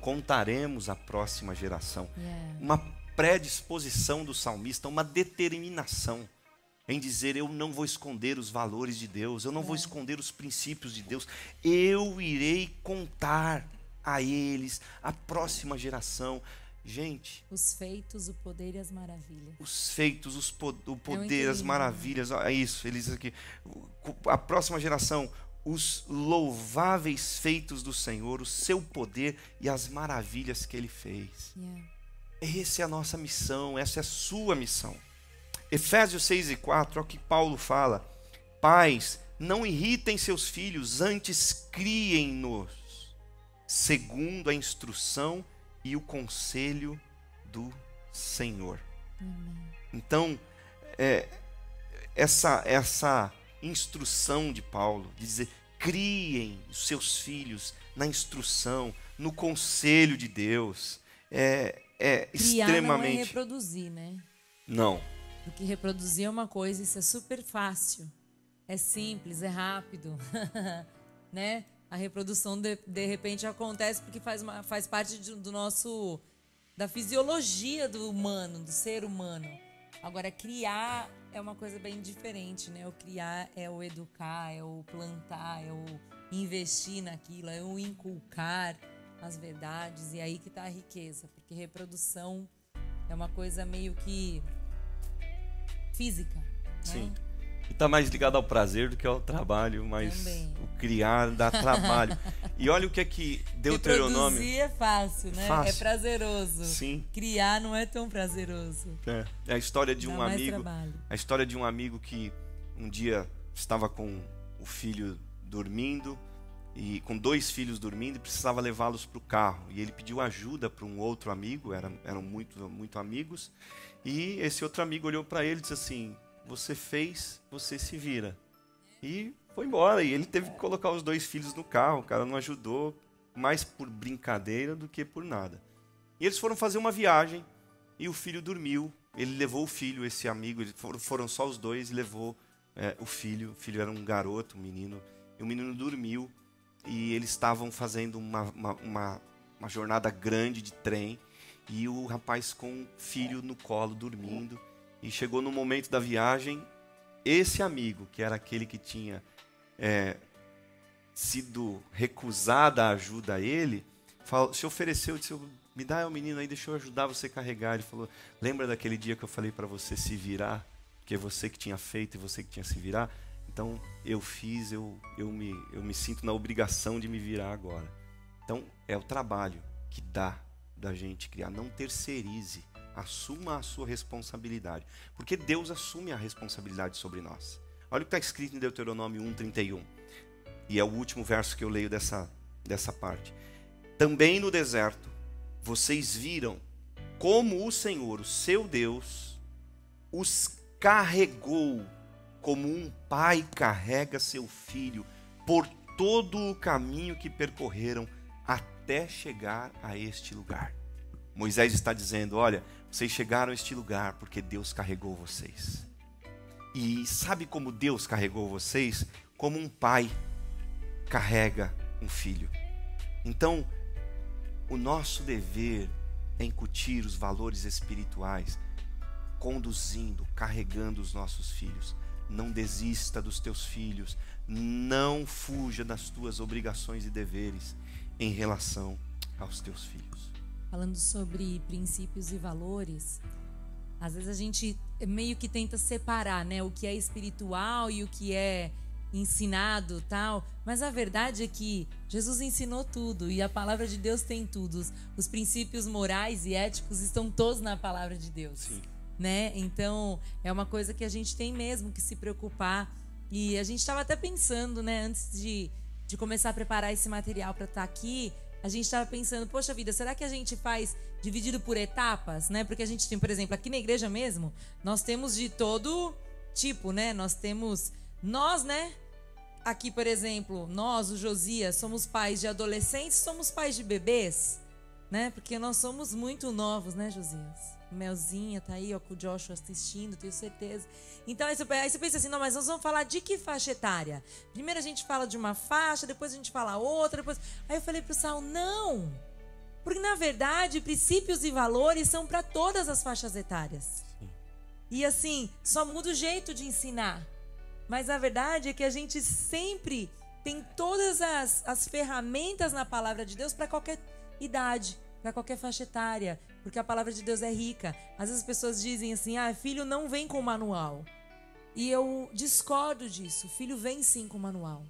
contaremos à próxima geração. Uma predisposição do salmista, uma determinação em dizer: eu não vou esconder os valores de Deus, eu não vou esconder os princípios de Deus, eu irei contar a eles, à próxima geração. Gente, os feitos, o poder e as maravilhas. Os feitos, o poder, as maravilhas, é isso, eles aqui, a próxima geração, os louváveis feitos do Senhor, o seu poder e as maravilhas que Ele fez. Essa é a nossa missão, essa é a sua missão. Efésios 6:4, olha o que Paulo fala. Pais, não irritem seus filhos, antes criem-nos, segundo a instrução e o conselho do Senhor. Então, essa instrução de Paulo, de dizer, criem os seus filhos na instrução, no conselho de Deus, criar extremamente... não é reproduzir, né? Não. Porque reproduzir é uma coisa, isso é super fácil, é simples, é rápido, né? A reprodução de repente acontece porque faz parte da fisiologia do humano, do ser humano. Agora, criar é uma coisa bem diferente, né? O criar é o educar, é o plantar, é o investir naquilo, é o inculcar as verdades, e aí que está a riqueza, porque reprodução é uma coisa meio que física, né? Sim. E está mais ligado ao prazer do que ao trabalho, mas também. O criar dá trabalho. E olha o que é que Deuteronômio... Reproduzir é fácil, né? Fácil. É prazeroso. Sim. Criar não é tão prazeroso. É a história de um amigo. Trabalho. A história de um amigo que um dia estava com o filho dormindo, e com 2 filhos dormindo, e precisava levá-los para o carro. E ele pediu ajuda para um outro amigo, eram muito amigos. E esse outro amigo olhou para ele e disse assim: você fez, você se vira. E foi embora. E ele teve que colocar os 2 filhos no carro. O cara não ajudou, mais por brincadeira do que por nada. E eles foram fazer uma viagem e o filho dormiu. Ele levou o filho, esse amigo, foram só os 2 e levou o filho. O filho era um garoto, um menino. E o menino dormiu. E eles estavam fazendo uma jornada grande de trem. E o rapaz com o filho no colo, dormindo. E chegou no momento da viagem, esse amigo, que era aquele que tinha sido recusada a ajuda a ele, se ofereceu, disse: me dá o menino aí, deixa eu ajudar você a carregar. Ele falou: lembra daquele dia que eu falei para você se virar? Que é você que tinha feito e você que tinha se virar? Então eu fiz, eu me sinto na obrigação de me virar agora. Então é o trabalho que dá da gente criar. Não terceirize. Assuma a sua responsabilidade. Porque Deus assume a responsabilidade sobre nós. Olha o que está escrito em Deuteronômio 1:31. E é o último verso que eu leio dessa parte. Também no deserto, vocês viram como o Senhor, o seu Deus, os carregou como um pai carrega seu filho por todo o caminho que percorreram até chegar a este lugar. Moisés está dizendo, olha, vocês chegaram a este lugar porque Deus carregou vocês. E sabe como Deus carregou vocês? Como um pai carrega um filho. Então, o nosso dever é incutir os valores espirituais, conduzindo, carregando os nossos filhos. Não desista dos teus filhos, não fuja das tuas obrigações e deveres em relação aos teus filhos. Falando sobre princípios e valores, às vezes a gente meio que tenta separar, né, o que é espiritual e o que é ensinado, tal, mas a verdade é que Jesus ensinou tudo e a palavra de Deus tem tudo. Os princípios morais e éticos estão todos na palavra de Deus. Sim. Né? Então, é uma coisa que a gente tem mesmo que se preocupar. E a gente estava até pensando, né, antes de começar a preparar esse material para estar aqui, a gente estava pensando, poxa vida, será que a gente faz dividido por etapas, né? Porque a gente tem, por exemplo, aqui na igreja mesmo, nós temos de todo tipo, né? Nós, né? Aqui, por exemplo, nós, o Josias, somos pais de adolescentes, somos pais de bebês, né? Porque nós somos muito novos, né, Josias? Melzinha tá aí, ó, com o Joshua assistindo, tenho certeza. Então, aí você pensa assim, não, mas nós vamos falar de que faixa etária? Primeiro a gente fala de uma faixa, depois a gente fala outra, depois... Aí eu falei pro Sal, não! Porque, na verdade, princípios e valores são para todas as faixas etárias. Sim. E, assim, só muda o jeito de ensinar. Mas a verdade é que a gente sempre tem todas as ferramentas na palavra de Deus para qualquer idade, para qualquer faixa etária, porque a palavra de Deus é rica. Às vezes as pessoas dizem assim, filho não vem com manual. E eu discordo disso. Filho vem sim com manual.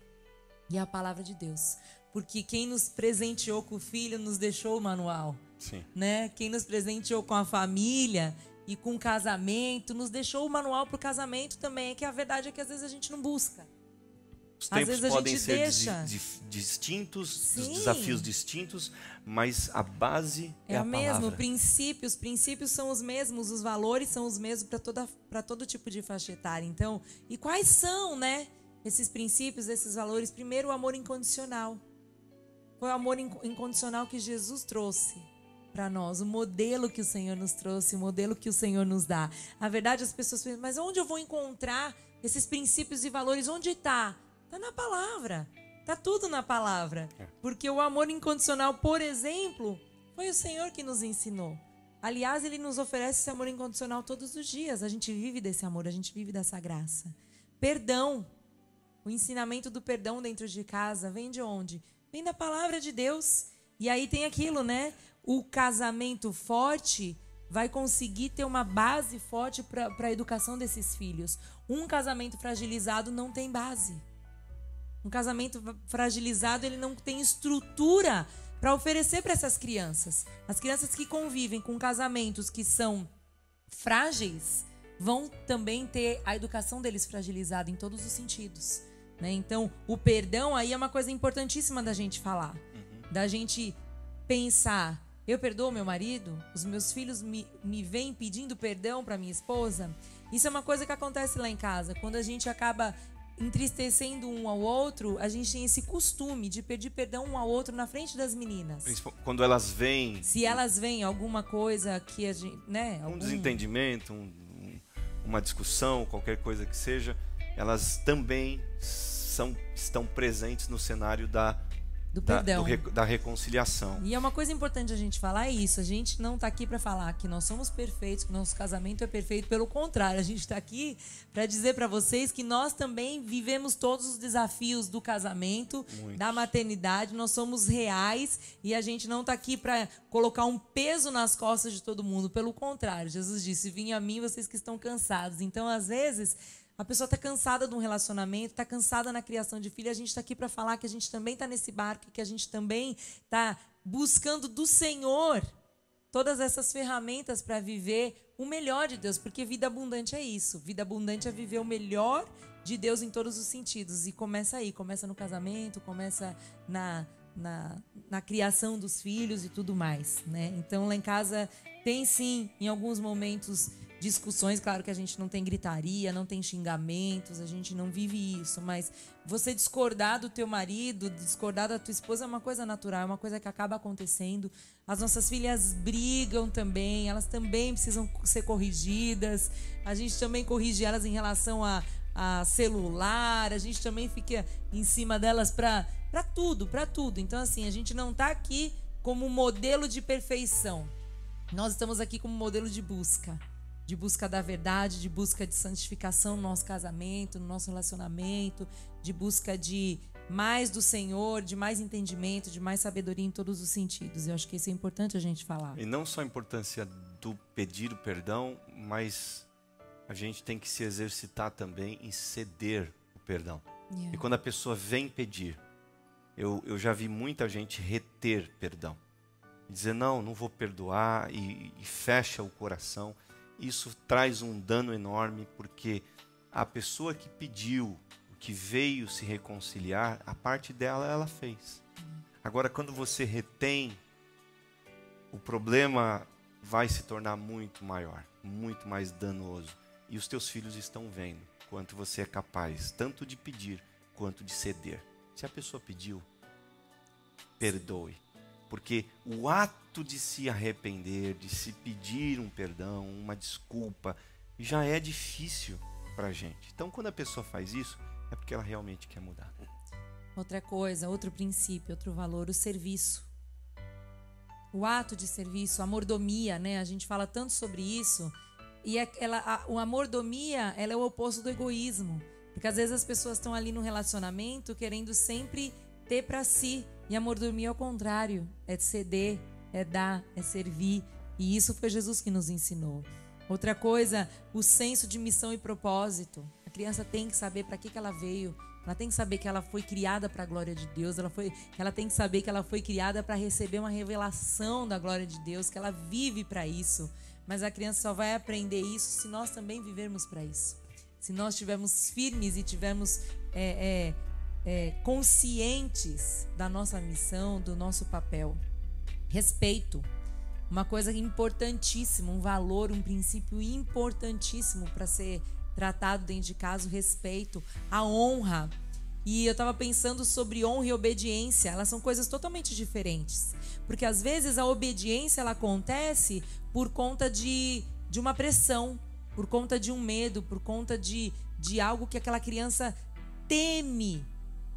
E é a palavra de Deus. Porque quem nos presenteou com o filho nos deixou o manual. Sim. Né? Quem nos presenteou com a família e com o casamento, nos deixou o manual para o casamento também. É que a verdade é que às vezes a gente não busca. Os tempos podem ser distintos, os desafios distintos, mas a base é a palavra. Os princípios são os mesmos, os valores são os mesmos para todo tipo de faixa etária. Então, e quais são, né, esses princípios, esses valores? Primeiro, o amor incondicional. Foi o amor incondicional que Jesus trouxe para nós, o modelo que o Senhor nos trouxe, o modelo que o Senhor nos dá. A verdade, as pessoas pensam, mas onde eu vou encontrar esses princípios e valores? Onde está? Está na palavra. Está tudo na palavra. Porque o amor incondicional, por exemplo, foi o Senhor que nos ensinou. Aliás, Ele nos oferece esse amor incondicional todos os dias. A gente vive desse amor, a gente vive dessa graça. Perdão. O ensinamento do perdão dentro de casa vem de onde? Vem da palavra de Deus. E aí tem aquilo, né? O casamento forte vai conseguir ter uma base forte para a educação desses filhos. Um casamento fragilizado não tem base. Um casamento fragilizado, ele não tem estrutura para oferecer para essas crianças. As crianças que convivem com casamentos que são frágeis vão também ter a educação deles fragilizada em todos os sentidos. Né? Então, o perdão aí é uma coisa importantíssima da gente falar. Da gente pensar, eu perdoo meu marido? Os meus filhos me vêm pedindo perdão para minha esposa? Isso é uma coisa que acontece lá em casa. Quando a gente acaba entristecendo um ao outro, a gente tem esse costume de pedir perdão um ao outro na frente das meninas. Quando elas veem... Se elas veem alguma coisa que a gente... Né, um desentendimento, uma discussão, qualquer coisa que seja, elas também estão presentes no cenário do perdão, da reconciliação. E é uma coisa importante a gente falar, é isso. A gente não está aqui para falar que nós somos perfeitos, que nosso casamento é perfeito. Pelo contrário, a gente está aqui para dizer para vocês que nós também vivemos todos os desafios do casamento, da maternidade. Nós somos reais e a gente não está aqui para colocar um peso nas costas de todo mundo. Pelo contrário, Jesus disse, vinde a mim vocês que estão cansados. Então, às vezes... A pessoa está cansada de um relacionamento, está cansada na criação de filho. A gente está aqui para falar que a gente também está nesse barco, que a gente também está buscando do Senhor todas essas ferramentas para viver o melhor de Deus, porque vida abundante é isso. Vida abundante é viver o melhor de Deus em todos os sentidos. E começa aí, começa no casamento, começa na criação dos filhos e tudo mais, né? Então lá em casa tem sim, em alguns momentos, discussões. Claro que a gente não tem gritaria, não tem xingamentos, a gente não vive isso, mas você discordar do teu marido, discordar da tua esposa é uma coisa natural, é uma coisa que acaba acontecendo. As nossas filhas brigam também, elas também precisam ser corrigidas, a gente também corrige elas em relação a celular, a gente também fica em cima delas para tudo. Então assim, a gente não está aqui como modelo de perfeição, nós estamos aqui como modelo de busca da verdade, de busca de santificação no nosso casamento, no nosso relacionamento, de busca de mais do Senhor, de mais entendimento, de mais sabedoria em todos os sentidos. Eu acho que isso é importante a gente falar. E não só a importância do pedir o perdão, mas a gente tem que se exercitar também em ceder o perdão. E quando a pessoa vem pedir, eu já vi muita gente reter perdão. Dizer, não vou perdoar e fecha o coração. Isso traz um dano enorme, porque a pessoa que pediu, que veio se reconciliar, a parte dela ela fez. Agora, quando você retém, o problema vai se tornar muito maior, muito mais danoso. E os teus filhos estão vendo quanto você é capaz, tanto de pedir quanto de ceder. Se a pessoa pediu, perdoe. Porque o ato de se arrepender, de se pedir um perdão, uma desculpa, já é difícil para a gente. Então, quando a pessoa faz isso, é porque ela realmente quer mudar. Outra coisa, outro princípio, outro valor, o serviço. O ato de serviço, a mordomia, né? A gente fala tanto sobre isso. E a mordomia, ela é o oposto do egoísmo. Porque às vezes as pessoas estão ali no relacionamento querendo sempre ter para si. E a mordomia é o contrário, é ceder, é dar, é servir. E isso foi Jesus que nos ensinou. Outra coisa, o senso de missão e propósito. A criança tem que saber para que ela veio. Ela tem que saber que ela foi criada para a glória de Deus. Ela tem que saber que ela foi criada para receber uma revelação da glória de Deus, que ela vive para isso. Mas a criança só vai aprender isso se nós também vivermos para isso. Se nós estivermos firmes e tivermos conscientes da nossa missão, do nosso papel. Respeito, uma coisa importantíssima, um valor, um princípio importantíssimo para ser tratado dentro de casa, o respeito, a honra. E eu estava pensando sobre honra e obediência, elas são coisas totalmente diferentes, porque às vezes a obediência ela acontece por conta de uma pressão, por conta de um medo, por conta de algo que aquela criança teme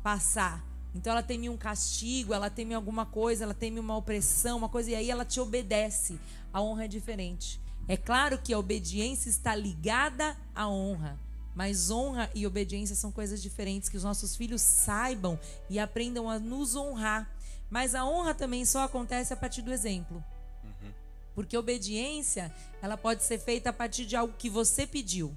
passar. Então ela teme um castigo, ela teme alguma coisa, ela teme uma opressão, uma coisa, e aí ela te obedece. A honra é diferente. É claro que a obediência está ligada à honra, mas honra e obediência são coisas diferentes, que os nossos filhos saibam e aprendam a nos honrar. Mas a honra também só acontece a partir do exemplo. Porque a obediência, ela pode ser feita a partir de algo que você pediu,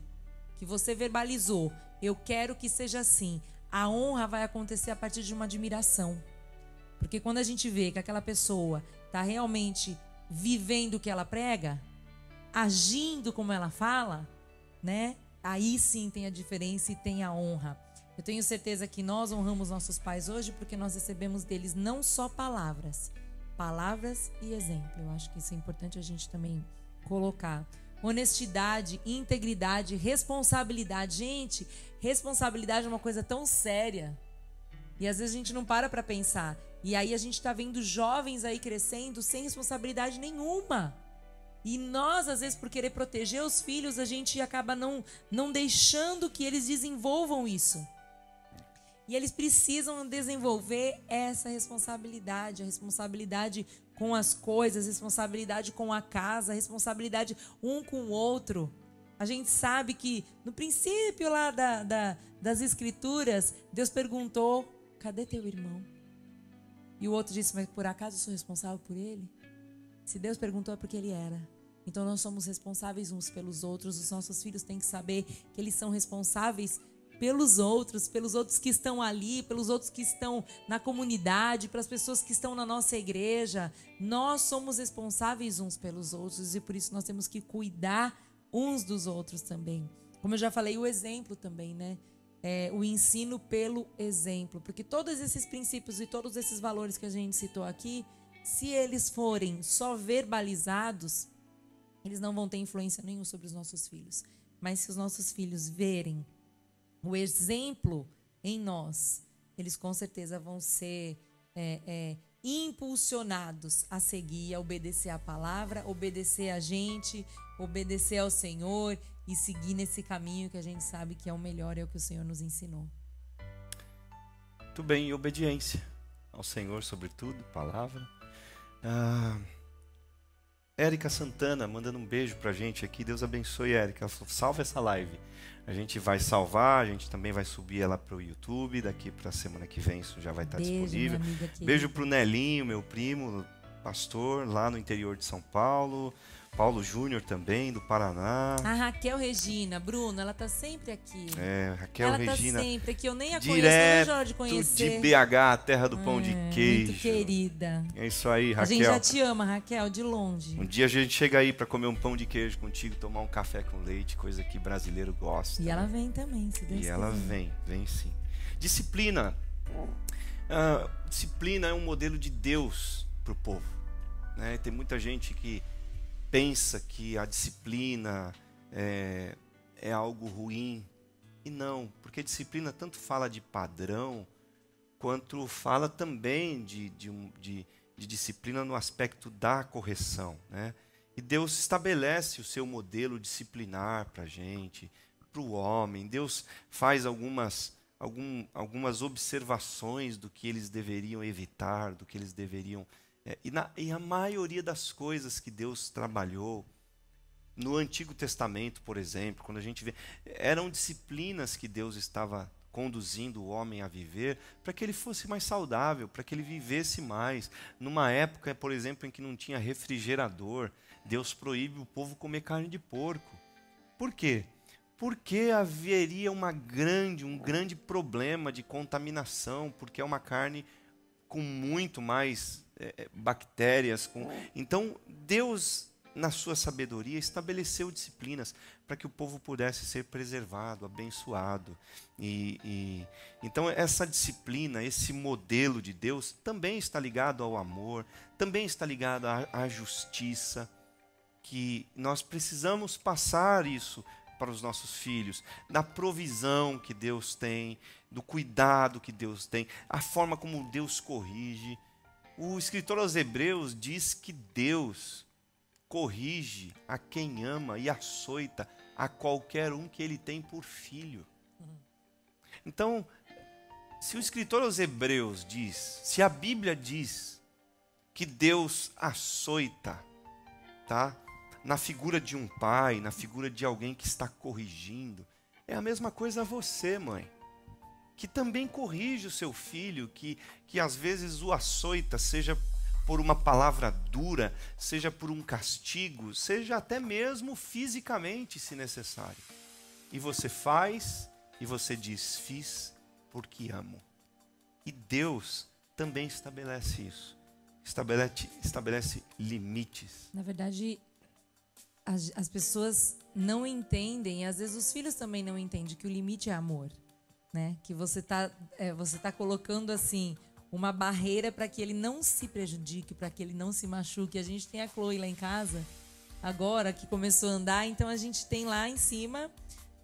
que você verbalizou. Eu quero que seja assim. A honra vai acontecer a partir de uma admiração. Porque quando a gente vê que aquela pessoa está realmente vivendo o que ela prega, agindo como ela fala, né? Aí sim tem a diferença e tem a honra. Eu tenho certeza que nós honramos nossos pais hoje porque nós recebemos deles não só palavras e exemplo. Eu acho que isso é importante a gente também colocar. Honestidade, integridade, responsabilidade. Gente, responsabilidade é uma coisa tão séria. E às vezes a gente não para pensar. E aí a gente está vendo jovens aí crescendo sem responsabilidade nenhuma. E nós, às vezes, por querer proteger os filhos, a gente acaba não deixando que eles desenvolvam isso. E eles precisam desenvolver essa responsabilidade, a responsabilidade com as coisas, responsabilidade com a casa, responsabilidade um com o outro. A gente sabe que no princípio lá das Escrituras, Deus perguntou, cadê teu irmão? E o outro disse, mas por acaso eu sou responsável por ele? Se Deus perguntou é porque ele era. Então nós somos responsáveis uns pelos outros. Os nossos filhos têm que saber que eles são responsáveis pelos outros que estão ali, pelos outros que estão na comunidade, pelas pessoas que estão na nossa igreja. Nós somos responsáveis uns pelos outros e por isso nós temos que cuidar uns dos outros também. Como eu já falei, o exemplo também, né? O ensino pelo exemplo, porque todos esses princípios e todos esses valores que a gente citou aqui, se eles forem só verbalizados, eles não vão ter influência nenhuma sobre os nossos filhos. Mas se os nossos filhos verem o exemplo em nós, eles com certeza vão ser impulsionados a seguir, a obedecer a palavra, obedecer a gente, obedecer ao Senhor e seguir nesse caminho que a gente sabe que é o melhor, é o que o Senhor nos ensinou. Muito bem, e obediência ao Senhor, sobretudo, palavra. Érica Santana mandando um beijo pra gente aqui. Deus abençoe, Érica. Salva essa live. A gente vai salvar, a gente também vai subir ela pro YouTube. Daqui pra semana que vem isso já vai estar disponível. Beijo pro Nelinho, meu primo, pastor lá no interior de São Paulo. Paulo Júnior também, do Paraná. A Raquel Regina, Bruno, ela tá sempre aqui. Raquel ela Regina. Ela tá sempre aqui, eu nem a direto conheço, não de conhecer. De BH, a terra do pão de queijo. Muito querida. É isso aí, Raquel. A gente já te ama, Raquel, de longe. Um dia a gente chega aí para comer um pão de queijo contigo, tomar um café com leite, coisa que brasileiro gosta. E ela vem também, se Deus quiser. E ela vem sim. Disciplina. Disciplina é um modelo de Deus pro povo, né? Tem muita gente que pensa que a disciplina é algo ruim. E não, porque disciplina tanto fala de padrão, quanto fala também de disciplina no aspecto da correção, né? E Deus estabelece o seu modelo disciplinar para a gente, para o homem. Deus faz algumas observações do que eles deveriam evitar, do que eles deveriam... E a maioria das coisas que Deus trabalhou no Antigo Testamento, por exemplo, quando a gente vê, eram disciplinas que Deus estava conduzindo o homem a viver para que ele fosse mais saudável, para que ele vivesse mais. Numa época, por exemplo, em que não tinha refrigerador, Deus proíbe o povo comer carne de porco. Por quê? Porque haveria um grande problema de contaminação, porque é uma carne com muito mais bactérias. Então, Deus, na sua sabedoria, estabeleceu disciplinas para que o povo pudesse ser preservado, abençoado. Então, essa disciplina, esse modelo de Deus, também está ligado ao amor, também está ligado à justiça, que nós precisamos passar isso para os nossos filhos, da provisão que Deus tem, do cuidado que Deus tem, a forma como Deus corrige. O escritor aos Hebreus diz que Deus corrige a quem ama e açoita a qualquer um que ele tem por filho. Então, se o escritor aos Hebreus diz, se a Bíblia diz que Deus açoita, tá? Na figura de um pai, na figura de alguém que está corrigindo, é a mesma coisa a você, mãe, que também corrige o seu filho, que às vezes o açoita, seja por uma palavra dura, seja por um castigo, seja até mesmo fisicamente, se necessário. E você faz, e você diz, fiz porque amo. E Deus também estabelece isso. Estabelece limites. Na verdade, as pessoas não entendem, e às vezes os filhos também não entendem, que o limite é amor. Né? Que você tá colocando assim uma barreira para que ele não se prejudique, para que ele não se machuque. A gente tem a Chloe lá em casa agora, que começou a andar, então a gente tem lá em cima,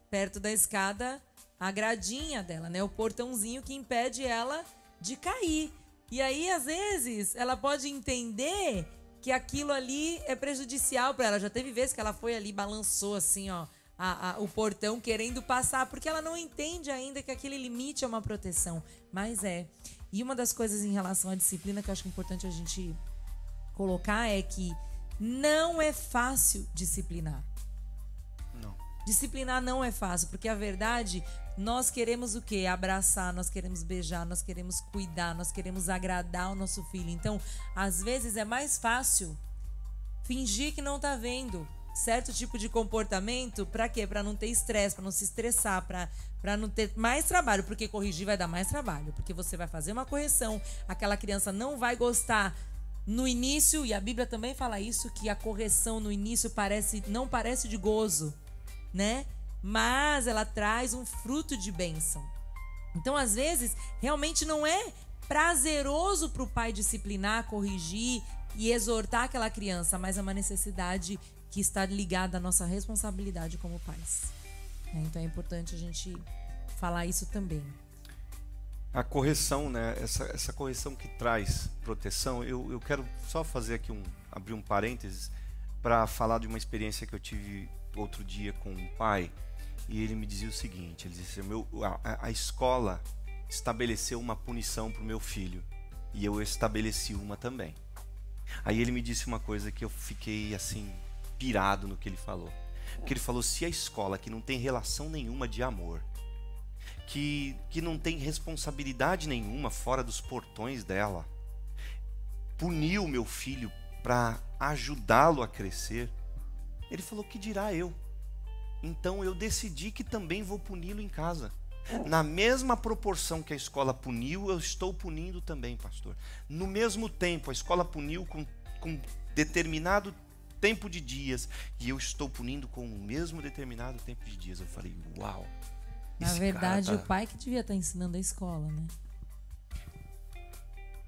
perto da escada, a gradinha dela, né? O portãozinho que impede ela de cair. E aí, às vezes, ela pode entender que aquilo ali é prejudicial para ela. Já teve vezes que ela foi ali, balançou assim, ó, o portão querendo passar, porque ela não entende ainda que aquele limite é uma proteção, mas E uma das coisas em relação à disciplina que eu acho importante a gente colocar é que não é fácil disciplinar. Não. Disciplinar não é fácil, porque a verdade, nós queremos o quê? Abraçar, nós queremos beijar, nós queremos cuidar, nós queremos agradar o nosso filho. Então, às vezes é mais fácil fingir que não tá vendo, certo tipo de comportamento, para quê? Para não ter estresse, para não se estressar, para não ter mais trabalho, porque corrigir vai dar mais trabalho, porque você vai fazer uma correção, aquela criança não vai gostar no início, e a Bíblia também fala isso, que a correção no início não parece de gozo, né? Mas ela traz um fruto de bênção. Então, às vezes, realmente não é prazeroso para o pai disciplinar, corrigir e exortar aquela criança, mas é uma necessidade que está ligada à nossa responsabilidade como pais. Então é importante a gente falar isso também. A correção, né? Essa correção que traz proteção, eu quero só fazer aqui abrir um parênteses para falar de uma experiência que eu tive outro dia com um pai, e ele me dizia o seguinte, ele disse, a escola estabeleceu uma punição para o meu filho, e eu estabeleci uma também. Aí ele me disse uma coisa que eu fiquei assim, pirado no que ele falou. Porque ele falou, se a escola que não tem relação nenhuma de amor, que não tem responsabilidade nenhuma fora dos portões dela, puniu o meu filho para ajudá-lo a crescer, ele falou, que dirá eu? Então eu decidi que também vou puni-lo em casa. Na mesma proporção que a escola puniu, eu estou punindo também, pastor. No mesmo tempo, a escola puniu com determinado tempo de dias, e eu estou punindo com o mesmo determinado tempo de dias. Eu falei, uau. Na verdade, o pai que devia estar ensinando a escola, né?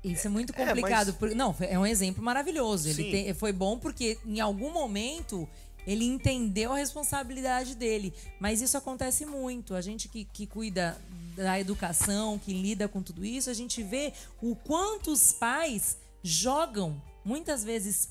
Isso é muito complicado. Não, é um exemplo maravilhoso. Foi bom porque em algum momento ele entendeu a responsabilidade dele. Mas isso acontece muito. A gente que cuida da educação, que lida com tudo isso, a gente vê o quanto os pais jogam muitas vezes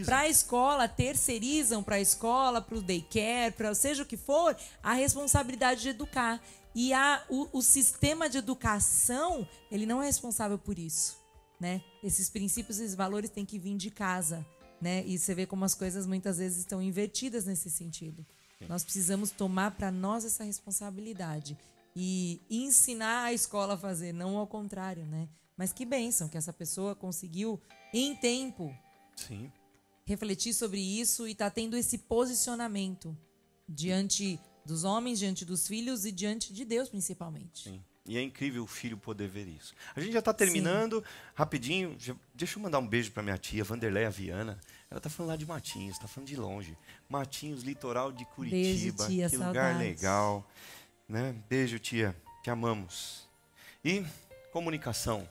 para a escola, terceirizam para a escola, para o daycare, para seja o que for, a responsabilidade de educar. E o sistema de educação, ele não é responsável por isso, né? Esses princípios e esses valores têm que vir de casa, né? E você vê como as coisas muitas vezes estão invertidas nesse sentido. Nós precisamos tomar para nós essa responsabilidade e ensinar a escola a fazer, não ao contrário, né? Mas que bênção que essa pessoa conseguiu, em tempo, refletir sobre isso e está tendo esse posicionamento diante dos homens, diante dos filhos e diante de Deus, principalmente. Sim. E é incrível o filho poder ver isso. A gente já está terminando. Rapidinho. Deixa eu mandar um beijo para minha tia, Vanderleia Viana. Ela está falando lá de Matinhos, está falando de longe. Matinhos, litoral de Curitiba. Beijo, tia, que lugar legal. Né? Beijo, tia. Te amamos. E comunicação.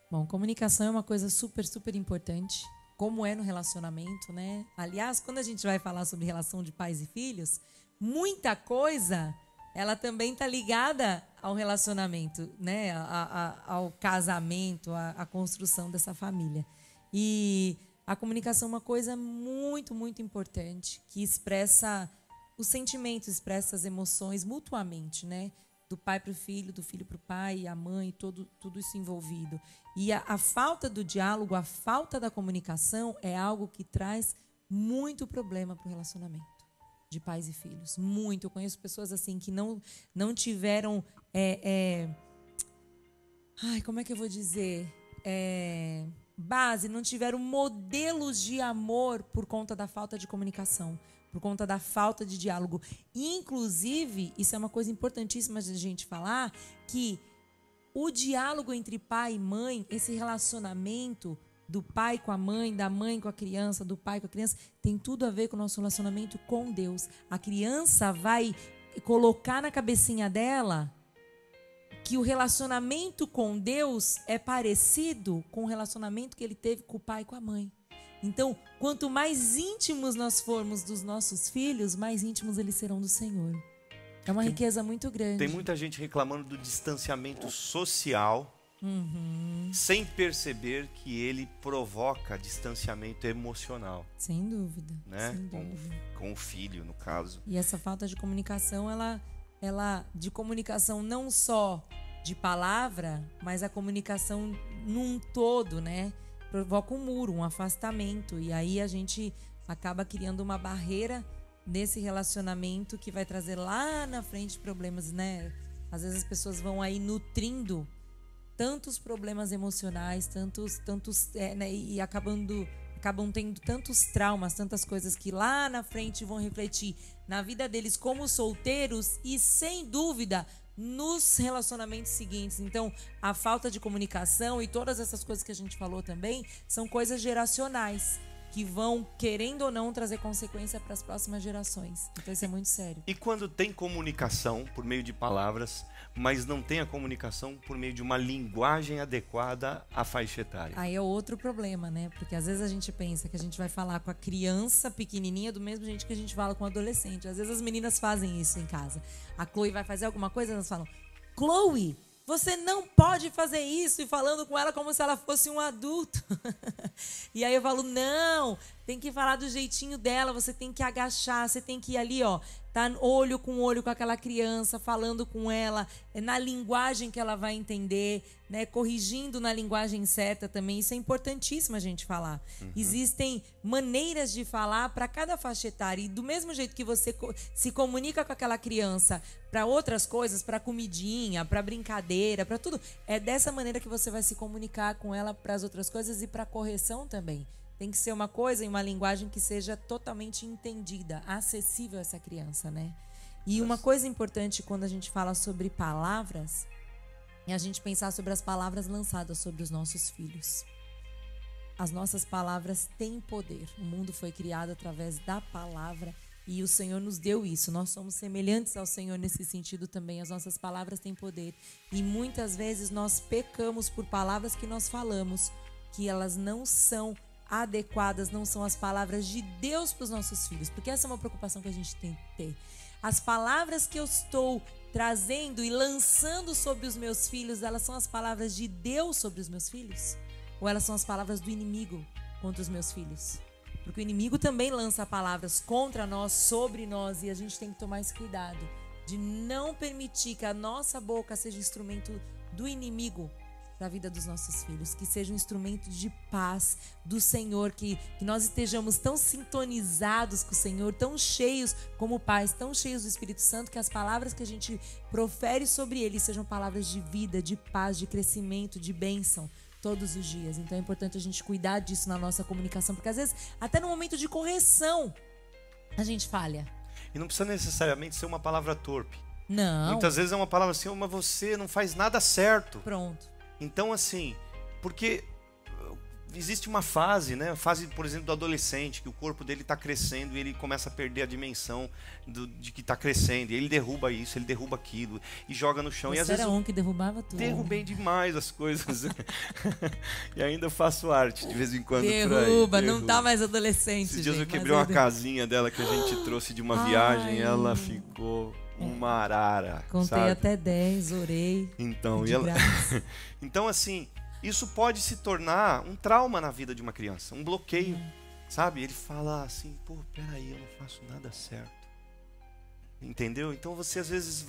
Bom, comunicação é uma coisa super, super importante. Como é no relacionamento, né? Aliás, quando a gente vai falar sobre relação de pais e filhos, muita coisa, ela também está ligada ao relacionamento, né? Ao casamento, à construção dessa família. E a comunicação é uma coisa muito, muito importante, que expressa os sentimentos, expressa as emoções mutuamente, né? Do pai para o filho, do filho para o pai, a mãe, tudo isso envolvido. E a falta do diálogo, a falta da comunicação é algo que traz muito problema para o relacionamento de pais e filhos. Muito. Eu conheço pessoas assim que não tiveram... como é que eu vou dizer? Base, não tiveram modelos de amor por conta da falta de comunicação, por conta da falta de diálogo. Inclusive, isso é uma coisa importantíssima de a gente falar, que o diálogo entre pai e mãe, esse relacionamento do pai com a mãe, da mãe com a criança, do pai com a criança, tem tudo a ver com o nosso relacionamento com Deus. A criança vai colocar na cabecinha dela que o relacionamento com Deus é parecido com o relacionamento que ele teve com o pai e com a mãe. Então, quanto mais íntimos nós formos dos nossos filhos, mais íntimos eles serão do Senhor. É uma riqueza muito grande. Tem muita gente reclamando do distanciamento social, sem perceber que ele provoca distanciamento emocional. Sem dúvida. Né? Sem dúvida. Com o filho, no caso. E essa falta de comunicação, ela de comunicação não só de palavra, mas a comunicação num todo, né? Provoca um muro, um afastamento. E aí a gente acaba criando uma barreira nesse relacionamento que vai trazer lá na frente problemas, né? Às vezes as pessoas vão aí nutrindo tantos problemas emocionais, tantos né? E acabando acabam tendo tantos traumas, tantas coisas que lá na frente vão refletir na vida deles como solteiros e, sem dúvida, nos relacionamentos seguintes. Então, a falta de comunicação e todas essas coisas que a gente falou também são coisas geracionais que vão, querendo ou não, trazer consequência para as próximas gerações. Então isso é muito sério. E quando tem comunicação por meio de palavras, mas não tem a comunicação por meio de uma linguagem adequada à faixa etária? Aí é outro problema, né? Porque às vezes a gente pensa que a gente vai falar com a criança pequenininha do mesmo jeito que a gente fala com o adolescente. Às vezes as meninas fazem isso em casa. A Chloe vai fazer alguma coisa e elas falam: Chloe, você não pode fazer isso, e falando com ela como se ela fosse um adulto. E aí eu falo: não, tem que falar do jeitinho dela, você tem que agachar, você tem que ir ali, ó, tá olho com aquela criança, falando com ela, na linguagem que ela vai entender, né, corrigindo na linguagem certa também. Isso é importantíssimo a gente falar. Existem maneiras de falar para cada faixa etária, e do mesmo jeito que você se comunica com aquela criança para outras coisas, para comidinha, para brincadeira, para tudo, é dessa maneira que você vai se comunicar com ela para as outras coisas e para correção também. Tem que ser uma coisa em uma linguagem que seja totalmente entendida, acessível a essa criança, né? E uma coisa importante quando a gente fala sobre palavras é a gente pensar sobre as palavras lançadas sobre os nossos filhos. As nossas palavras têm poder. O mundo foi criado através da palavra e o Senhor nos deu isso. Nós somos semelhantes ao Senhor nesse sentido também. As nossas palavras têm poder. E muitas vezes nós pecamos por palavras que nós falamos, que elas não são adequadas, não são as palavras de Deus para os nossos filhos, porque essa é uma preocupação que a gente tem que ter. As palavras que eu estou trazendo e lançando sobre os meus filhos, elas são as palavras de Deus sobre os meus filhos? Ou elas são as palavras do inimigo contra os meus filhos? Porque o inimigo também lança palavras contra nós, sobre nós, e a gente tem que tomar esse cuidado de não permitir que a nossa boca seja instrumento do inimigo da vida dos nossos filhos, que seja um instrumento de paz do Senhor, que nós estejamos tão sintonizados com o Senhor, tão cheios como pais, tão cheios do Espírito Santo, que as palavras que a gente profere sobre ele sejam palavras de vida, de paz, de crescimento, de bênção, todos os dias. Então é importante a gente cuidar disso na nossa comunicação, porque às vezes, até no momento de correção, a gente falha. E não precisa necessariamente ser uma palavra torpe. Não. Muitas vezes é uma palavra assim: mas você não faz nada certo. Pronto. Então, assim, porque existe uma fase, né? A fase, por exemplo, do adolescente, que o corpo dele está crescendo e ele começa a perder a dimensão de que está crescendo. E ele derruba isso, ele derruba aquilo e joga no chão. Você e às vezes era um que derrubava tudo. Derrubei demais as coisas. E ainda faço arte de vez em quando derruba, por aí. Não tá mais adolescente. Esses dias gente, eu quebrei uma casinha dela que a gente trouxe de uma viagem. Ela ficou uma arara. Contei sabe? até 10, orei. Então, então, assim, isso pode se tornar um trauma na vida de uma criança, um bloqueio, sabe? Ele fala assim: pô, peraí, eu não faço nada certo. Entendeu? Então você às vezes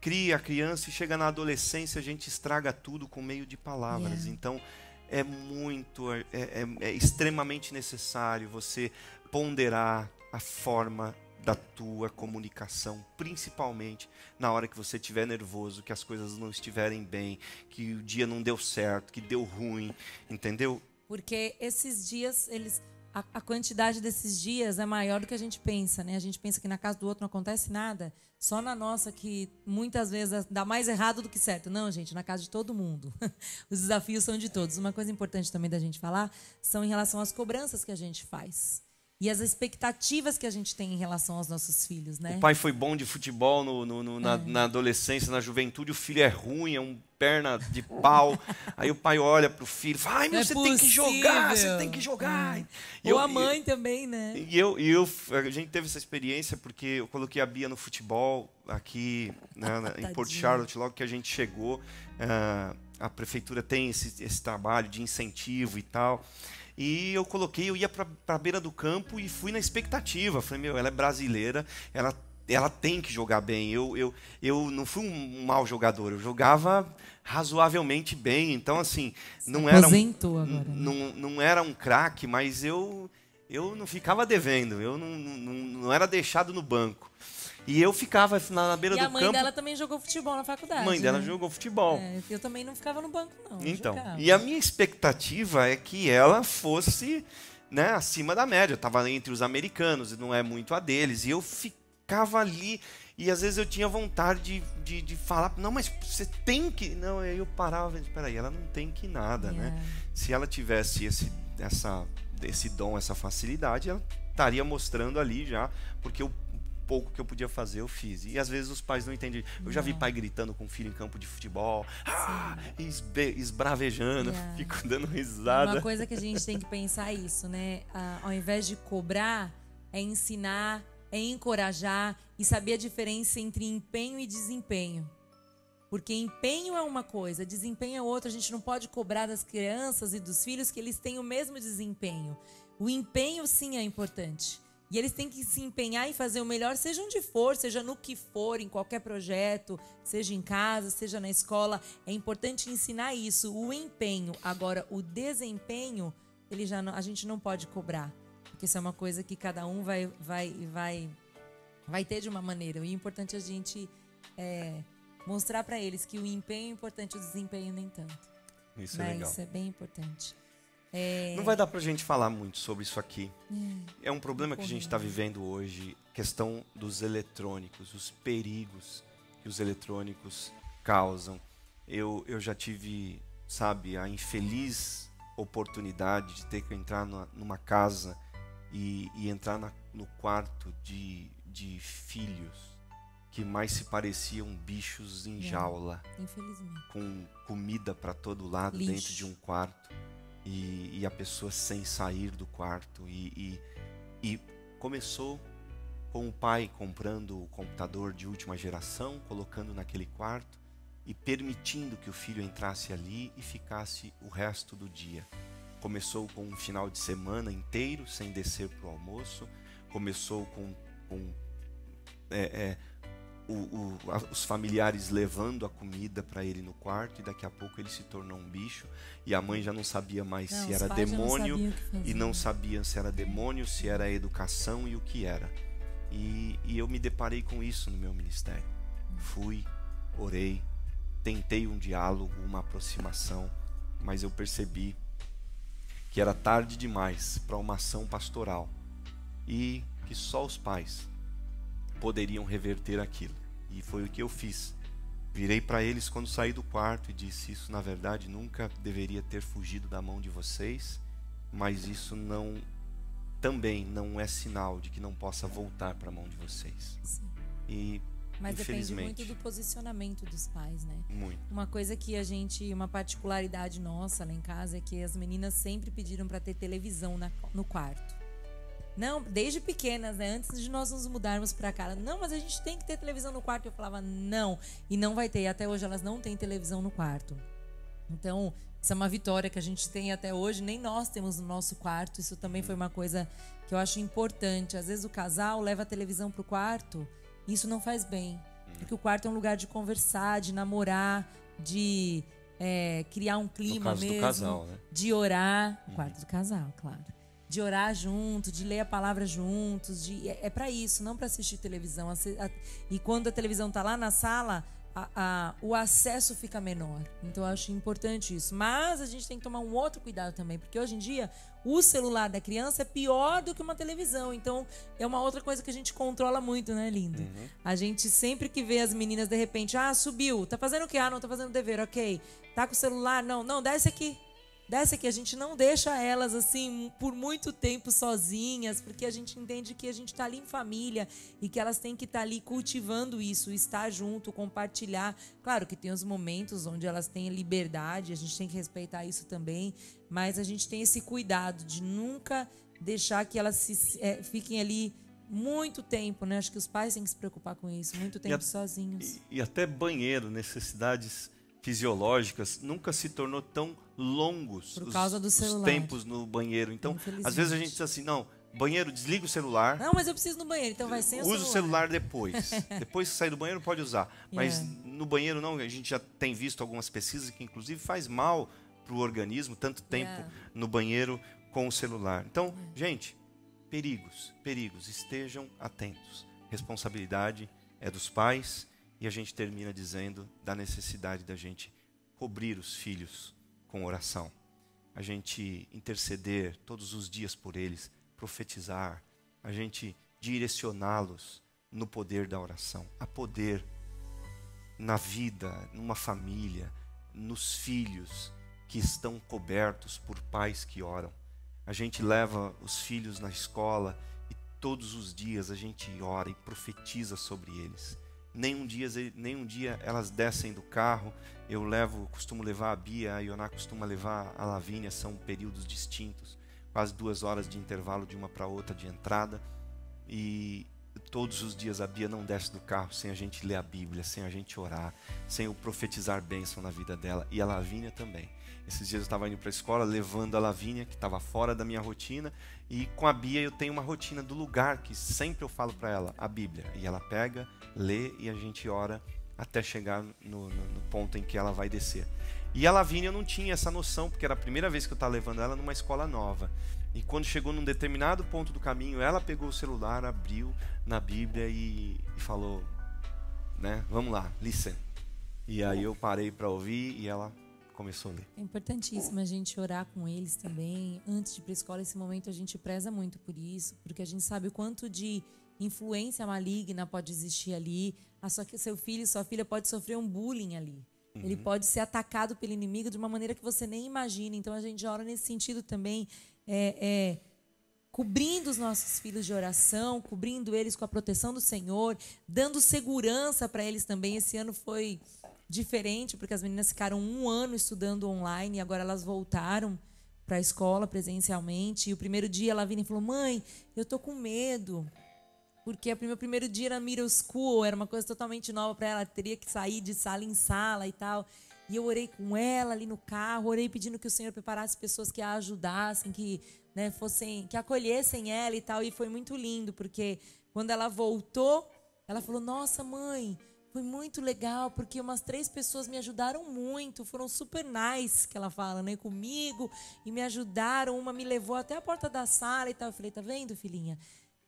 cria a criança e chega na adolescência, a gente estraga tudo com meio de palavras. Então é extremamente necessário você ponderar a forma da tua comunicação, principalmente na hora que você estiver nervoso, que as coisas não estiverem bem, que o dia não deu certo, que deu ruim, entendeu? Porque esses dias, a quantidade desses dias é maior do que a gente pensa, né? A gente pensa que na casa do outro não acontece nada, só na nossa que muitas vezes dá mais errado do que certo. Não, gente, na casa de todo mundo. Os desafios são de todos. Uma coisa importante também da gente falar são em relação às cobranças que a gente faz. E as expectativas que a gente tem em relação aos nossos filhos, né? O pai foi bom de futebol na adolescência, na juventude, o filho é ruim, é um perna de pau. Aí o pai olha pro filho e fala: ai, meu, você tem que jogar, você tem que jogar. Ou a mãe também, né? A gente teve essa experiência porque eu coloquei a Bia no futebol aqui, né, em Port Charlotte, logo que a gente chegou. A prefeitura tem esse trabalho de incentivo e tal. E eu ia para a beira do campo e fui na expectativa. Falei: ela é brasileira, ela tem que jogar bem. Eu não fui um mau jogador, eu jogava razoavelmente bem. Então, assim, não era um craque, mas eu não ficava devendo, eu não era deixado no banco. E eu ficava na beira do campo. E a mãe dela também jogou futebol na faculdade. A mãe dela jogou futebol. Eu também não ficava no banco, não. Então, e a minha expectativa é que ela fosse né, acima da média. Eu estava entre os americanos, e não é muito a deles. E eu ficava ali, e às esse eu tinha vontade de falar, não, mas você tem que... Não, aí eu parava, espera aí, ela não tem que nada, né? Se ela tivesse esse dom, essa facilidade, ela estaria mostrando ali já, porque o pouco que eu podia fazer eu fiz. E às vezes os pais não entendem. Eu já vi pai gritando com o filho em campo de futebol, esbravejando, fico dando risada. Uma coisa que a gente tem que pensar é isso, né? Ao invés de cobrar, é ensinar, é encorajar e saber a diferença entre empenho e desempenho. Porque empenho é uma coisa, desempenho é outra. A gente não pode cobrar das crianças e dos filhos que eles tenham o mesmo desempenho. O empenho, sim, é importante. E eles têm que se empenhar em fazer o melhor, seja onde for, seja no que for, em qualquer projeto, seja em casa, seja na escola. É importante ensinar isso, o empenho. Agora, o desempenho, a gente não pode cobrar. Porque isso é uma coisa que cada um vai ter de uma maneira. E é importante a gente mostrar para eles que o empenho é importante, o desempenho nem tanto. Isso é legal. Isso é bem importante. Não vai dar pra gente falar muito sobre isso aqui. É um problema que a gente está vivendo hoje, questão dos eletrônicos, os perigos que os eletrônicos causam. Eu já tive, sabe, a infeliz oportunidade de ter que entrar numa casa e entrar no quarto de filhos que mais se pareciam bichos em jaula. Infelizmente. Com comida para todo lado, lixo dentro de um quarto. E a pessoa sem sair do quarto. E começou com o pai comprando o computador de última geração, colocando naquele quarto e permitindo que o filho entrasse ali e ficasse o resto do dia. Começou com um final de semana inteiro sem descer para o almoço. Começou com os familiares levando a comida para ele no quarto, e daqui a pouco ele se tornou um bicho, e a mãe já não sabia mais se era demônio, e não sabia se era demônio, se era educação e o que era. E eu me deparei com isso no meu ministério. Fui, orei, tentei um diálogo, uma aproximação, mas eu percebi que era tarde demais para uma ação pastoral e que só os pais poderiam reverter aquilo. E foi o que eu fiz. Virei para eles quando saí do quarto e disse: isso na verdade nunca deveria ter fugido da mão de vocês, mas isso também não é sinal de que não possa voltar para a mão de vocês. Sim. E mas infelizmente, depende muito do posicionamento dos pais, né? Muito. Uma coisa que uma particularidade nossa lá em casa é que as meninas sempre pediram para ter televisão no quarto. Não, desde pequenas, né? Antes de nós nos mudarmos pra cá. Não, mas a gente tem que ter televisão no quarto. Eu falava, não. E não vai ter. Até hoje elas não têm televisão no quarto. Então, isso é uma vitória que a gente tem até hoje. Nem nós temos no nosso quarto. Isso também foi uma coisa que eu acho importante. Às vezes o casal leva a televisão pro quarto. E isso não faz bem. Porque o quarto é um lugar de conversar, de namorar, de criar um clima mesmo. Do casal, né? De orar. O quarto do casal, claro. De orar junto, de ler a palavra juntos, é para isso, não para assistir televisão. E quando a televisão tá lá na sala, o acesso fica menor. Então eu acho importante isso. Mas a gente tem que tomar um outro cuidado também, porque hoje em dia o celular da criança é pior do que uma televisão. Então é uma outra coisa que a gente controla muito, né, lindo? A gente sempre que vê as meninas de repente, subiu, tá fazendo o quê? Não tá fazendo o dever, ok. Tá com o celular? Não, desce aqui. A gente não deixa elas assim por muito tempo sozinhas, porque a gente entende que a gente está ali em família e que elas têm que estar ali cultivando isso, estar junto, compartilhar. Claro que tem os momentos onde elas têm liberdade, a gente tem que respeitar isso também, mas a gente tem esse cuidado de nunca deixar que elas fiquem ali muito tempo, né? Acho que os pais têm que se preocupar com isso, muito tempo sozinhos. E até banheiro, necessidades fisiológicas, nunca se tornou tão longos por causa do celular. Os tempos no banheiro. Então, às vezes a gente diz assim, não, banheiro, desliga o celular. Não, mas eu preciso no banheiro, então vai sem o celular. Usa o celular depois. Depois que sair do banheiro, pode usar. Mas no banheiro não, a gente já tem visto algumas pesquisas que inclusive faz mal para o organismo, tanto tempo no banheiro com o celular. Então, gente, perigos, estejam atentos. Responsabilidade é dos pais. E a gente termina dizendo da necessidade da gente cobrir os filhos com oração. a gente interceder todos os dias por eles, profetizar, a gente direcioná-los no poder da oração. Há poder na vida, numa família, nos filhos que estão cobertos por pais que oram. A gente leva os filhos na escola e todos os dias a gente ora e profetiza sobre eles. Nem um dia elas descem do carro. Eu costumo levar a Bia, a Ioná costuma levar a Lavínia, são períodos distintos, quase 2 horas de intervalo de uma para outra de entrada. E todos os dias a Bia não desce do carro sem a gente ler a Bíblia, sem a gente orar, sem eu profetizar bênção na vida dela. E a Lavínia também. Esses dias eu estava indo para a escola levando a Lavínia, que estava fora da minha rotina, e com a Bia eu tenho uma rotina do lugar que sempre eu falo para ela, a Bíblia. E ela pega, lê e a gente ora até chegar no ponto em que ela vai descer. E a Lavínia eu não tinha essa noção, porque era a primeira vez que eu estava levando ela numa escola nova. E quando chegou num determinado ponto do caminho, ela pegou o celular, abriu na Bíblia e falou, né, vamos lá, listen. E aí eu parei para ouvir e ela começou a ler. É importantíssimo a gente orar com eles também. Antes de ir para a escola, esse momento a gente preza muito por isso, porque a gente sabe o quanto de influência maligna pode existir ali. Só que seu filho e sua filha pode sofrer um bullying ali. Ele pode ser atacado pelo inimigo de uma maneira que você nem imagina. Então a gente ora nesse sentido também, cobrindo os nossos filhos de oração, cobrindo eles com a proteção do Senhor, dando segurança para eles também. Esse ano foi diferente, porque as meninas ficaram 1 ano estudando online e agora elas voltaram para a escola presencialmente. E o primeiro dia ela vinha e falou, mãe, eu tô com medo, porque o meu primeiro dia era middle school, era uma coisa totalmente nova para ela, teria que sair de sala em sala e tal. E eu orei com ela ali no carro, orei pedindo que o Senhor preparasse pessoas que a ajudassem, que, né, que acolhessem ela e tal. E foi muito lindo, porque quando ela voltou, ela falou, nossa, mãe, foi muito legal, porque umas 3 pessoas me ajudaram muito, foram super nice, que ela fala, né, comigo, e me ajudaram, uma me levou até a porta da sala e tal. Eu falei, tá vendo, filhinha?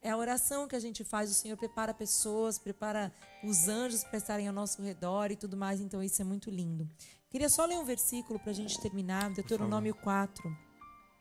É a oração que a gente faz, o Senhor prepara pessoas, prepara os anjos para estarem ao nosso redor e tudo mais, então isso é muito lindo. Queria só ler um versículo para a gente terminar, Deuteronômio 4,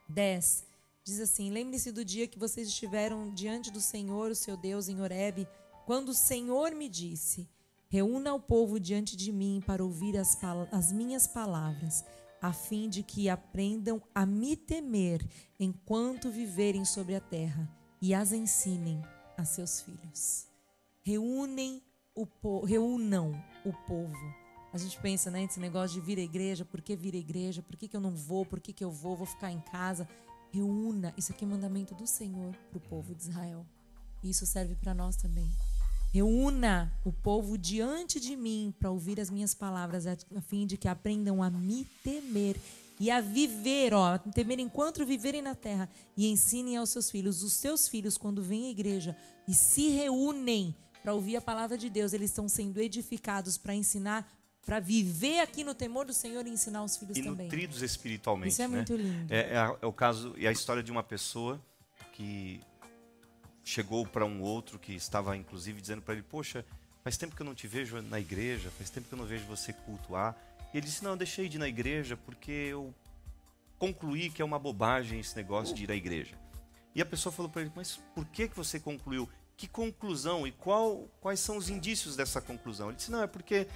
10. Diz assim, lembre-se do dia que vocês estiveram diante do Senhor, o seu Deus, em Horebe, quando o Senhor me disse, reúna o povo diante de mim para ouvir as minhas palavras, a fim de que aprendam a me temer enquanto viverem sobre a terra, e as ensinem a seus filhos. Reúnam o povo. A gente pensa, né, nesse negócio de vir à igreja. Por que vir à igreja? Por que eu não vou? Por que eu vou? Vou ficar em casa. Reúna. Isso aqui é mandamento do Senhor para o povo de Israel. E isso serve para nós também. Reúna o povo diante de mim para ouvir as minhas palavras, a fim de que aprendam a me temer e a viver, temer enquanto viverem na terra, e ensinem aos seus filhos. Os seus filhos, quando vêm à igreja e se reúnem para ouvir a palavra de Deus, eles estão sendo edificados para ensinar, para viver aqui no temor do Senhor e ensinar os filhos também. E nutridos espiritualmente. Isso é muito lindo. É o caso e a história de uma pessoa que chegou para um outro que estava inclusive dizendo para ele, poxa, faz tempo que eu não te vejo na igreja, faz tempo que eu não vejo você cultuar. E ele disse, não, eu deixei de ir na igreja porque eu concluí que é uma bobagem esse negócio de ir à igreja. E a pessoa falou para ele, mas por que você concluiu? Que conclusão? E quais são os indícios dessa conclusão? Ele disse, não, é porque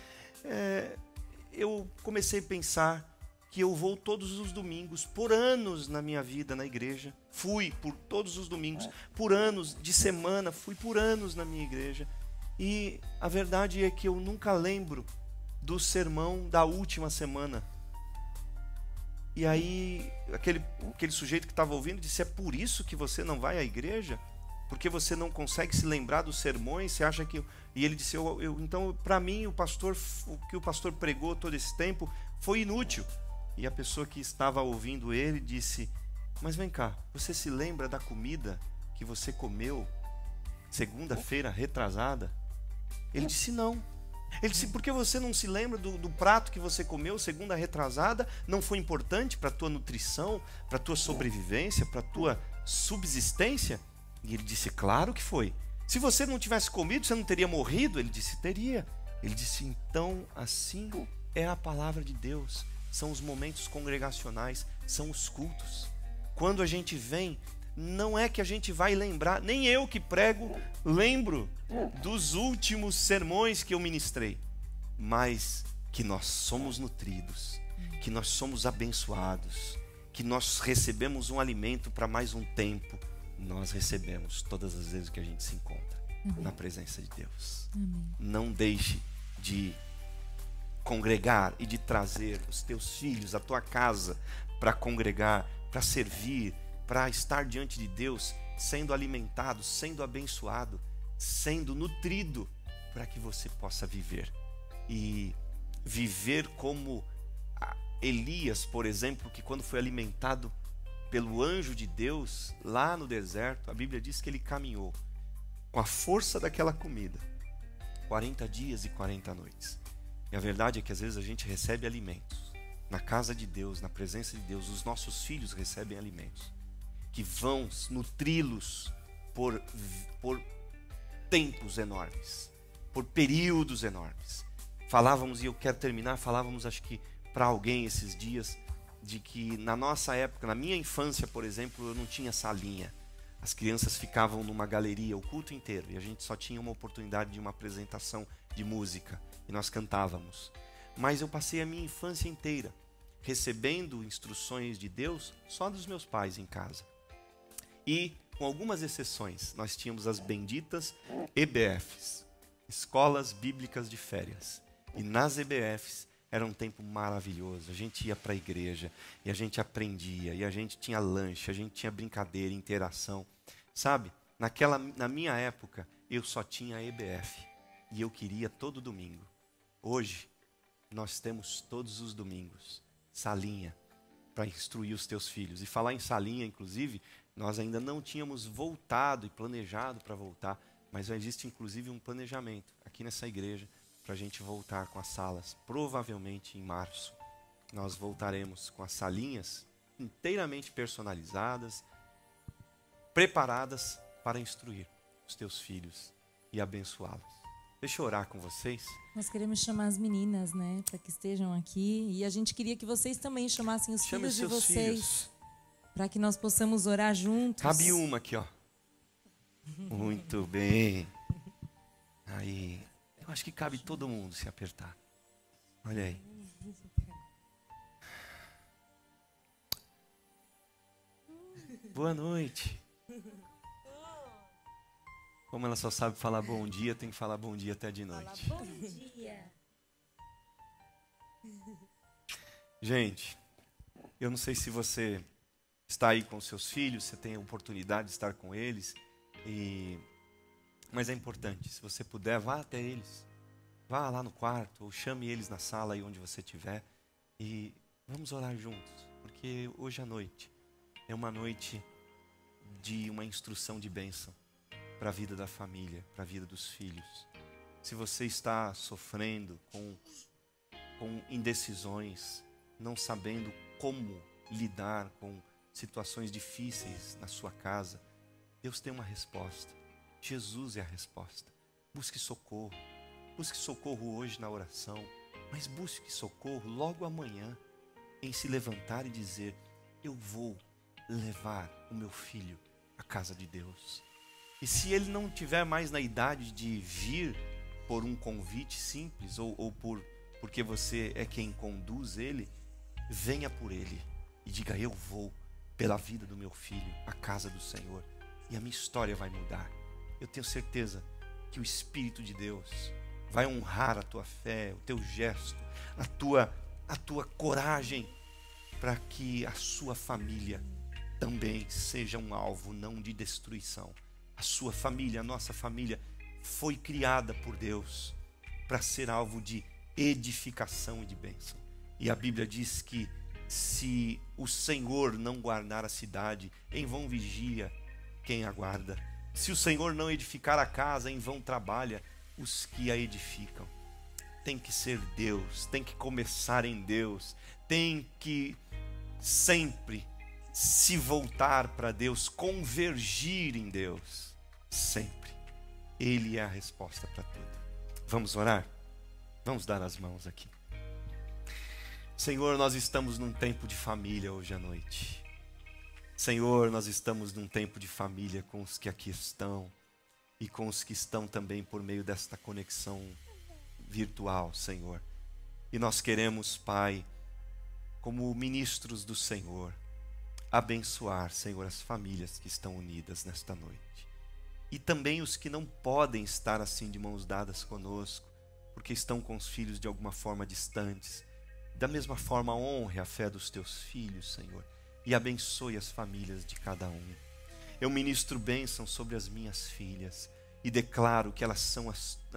eu comecei a pensar que eu vou todos os domingos, por anos na minha vida na igreja. Fui por todos os domingos, por anos, de semana, fui por anos na minha igreja. E a verdade é que eu nunca lembro do sermão da última semana. E aí aquele sujeito que estava ouvindo disse, é por isso que você não vai à igreja? Porque você não consegue se lembrar dos sermões? Você acha que... E ele disse, então para mim o que o pastor pregou todo esse tempo foi inútil. E a pessoa que estava ouvindo ele disse, mas vem cá, você se lembra da comida que você comeu segunda-feira retrasada? Ele disse, não. Ele disse, por que você não se lembra do prato que você comeu segunda retrasada? Não foi importante para a tua nutrição, para a tua sobrevivência, para a tua subsistência? E ele disse, claro que foi. Se você não tivesse comido, você não teria morrido? Ele disse, teria. Ele disse, então assim é a palavra de Deus. São os momentos congregacionais são os cultos. Quando a gente vem, não é que a gente vai lembrar, nem eu que prego lembro dos últimos sermões que eu ministrei, mas que nós somos nutridos, que nós somos abençoados, que nós recebemos um alimento para mais um tempo. Nós recebemos todas as vezes que a gente se encontra na presença de Deus. Não deixe de congregar e de trazer os teus filhos, a tua casa, para congregar, para servir, para estar diante de Deus, sendo alimentado, sendo abençoado, sendo nutrido, para que você possa viver. E viver como Elias, por exemplo, que quando foi alimentado pelo anjo de Deus lá no deserto, a Bíblia diz que ele caminhou com a força daquela comida 40 dias e 40 noites. E a verdade é que às vezes a gente recebe alimentos na casa de Deus, na presença de Deus. Os nossos filhos recebem alimentos que vão nutri-los por tempos enormes, por períodos enormes. Falávamos, e eu quero terminar, falávamos acho que para alguém esses dias, de que na nossa época, na minha infância, por exemplo, eu não tinha salinha. As crianças ficavam numa galeria o culto inteiro e a gente só tinha uma oportunidade de uma apresentação de música e nós cantávamos. Mas eu passei a minha infância inteira recebendo instruções de Deus só dos meus pais em casa. E, com algumas exceções, nós tínhamos as benditas EBFs, Escolas Bíblicas de Férias. E nas EBFs era um tempo maravilhoso. A gente ia para a igreja e a gente aprendia, e a gente tinha lanche, a gente tinha brincadeira, interação. Sabe, na minha época, eu só tinha EBF e eu queria todo domingo. Hoje, nós temos todos os domingos salinha para instruir os teus filhos. E falar em salinha, inclusive, nós ainda não tínhamos voltado e planejado para voltar, mas já existe inclusive um planejamento aqui nessa igreja para a gente voltar com as salas. Provavelmente em março nós voltaremos com as salinhas inteiramente personalizadas, preparadas para instruir os teus filhos e abençoá-los. Deixa eu orar com vocês. Nós queremos chamar as meninas, né, para que estejam aqui. E a gente queria que vocês também chamassem os filhos de vocês, para que nós possamos orar juntos. Cabe uma aqui, ó. Muito bem. Aí, eu acho que cabe todo mundo se apertar. Olha aí. Boa noite. Como ela só sabe falar bom dia, tem que falar bom dia até de noite. Fala bom dia. Gente, eu não sei se você está aí com seus filhos, você tem a oportunidade de estar com eles, mas é importante, se você puder, vá até eles. Vá lá no quarto, ou chame eles na sala aí onde você estiver, e vamos orar juntos, porque hoje à noite é uma noite de uma instrução de bênção para a vida da família, para a vida dos filhos. Se você está sofrendo com indecisões, não sabendo como lidar com situações difíceis na sua casa, Deus tem uma resposta. Jesus é a resposta. Busque socorro. Busque socorro hoje na oração, mas busque socorro logo amanhã em se levantar e dizer: eu vou levar o meu filho à casa de Deus. E se ele não tiver mais na idade de vir por um convite simples ou porque você é quem conduz ele, venha por ele e diga: eu vou pela vida do meu filho à casa do Senhor e a minha história vai mudar. Eu tenho certeza que o Espírito de Deus vai honrar a tua fé, o teu gesto, a tua coragem, para que a sua família também seja um alvo não de destruição. A sua família, a nossa família, foi criada por Deus para ser alvo de edificação e de bênção. E a Bíblia diz que se o Senhor não guardar a cidade, em vão vigia quem a guarda. Se o Senhor não edificar a casa, em vão trabalha os que a edificam. Tem que ser Deus, tem que começar em Deus, tem que sempre se voltar para Deus, convergir em Deus, sempre. Ele é a resposta para tudo. Vamos orar? Vamos dar as mãos aqui. Senhor, nós estamos num tempo de família hoje à noite. Senhor, nós estamos num tempo de família com os que aqui estão e com os que estão também por meio desta conexão virtual, Senhor. E nós queremos, Pai, como ministros do Senhor, abençoar, Senhor, as famílias que estão unidas nesta noite. E também os que não podem estar assim de mãos dadas conosco, porque estão com os filhos de alguma forma distantes. Da mesma forma, honre a fé dos teus filhos, Senhor, e abençoe as famílias de cada um. Eu ministro bênção sobre as minhas filhas e declaro que elas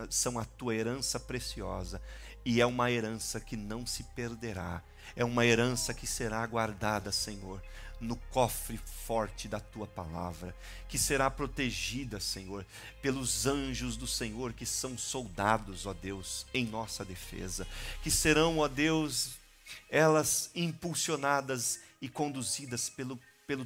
são a tua herança preciosa, e é uma herança que não se perderá, é uma herança que será guardada, Senhor, no cofre forte da tua palavra, que será protegida, Senhor, pelos anjos do Senhor, que são soldados, ó Deus, em nossa defesa, que serão, ó Deus, elas impulsionadas e conduzidas pelo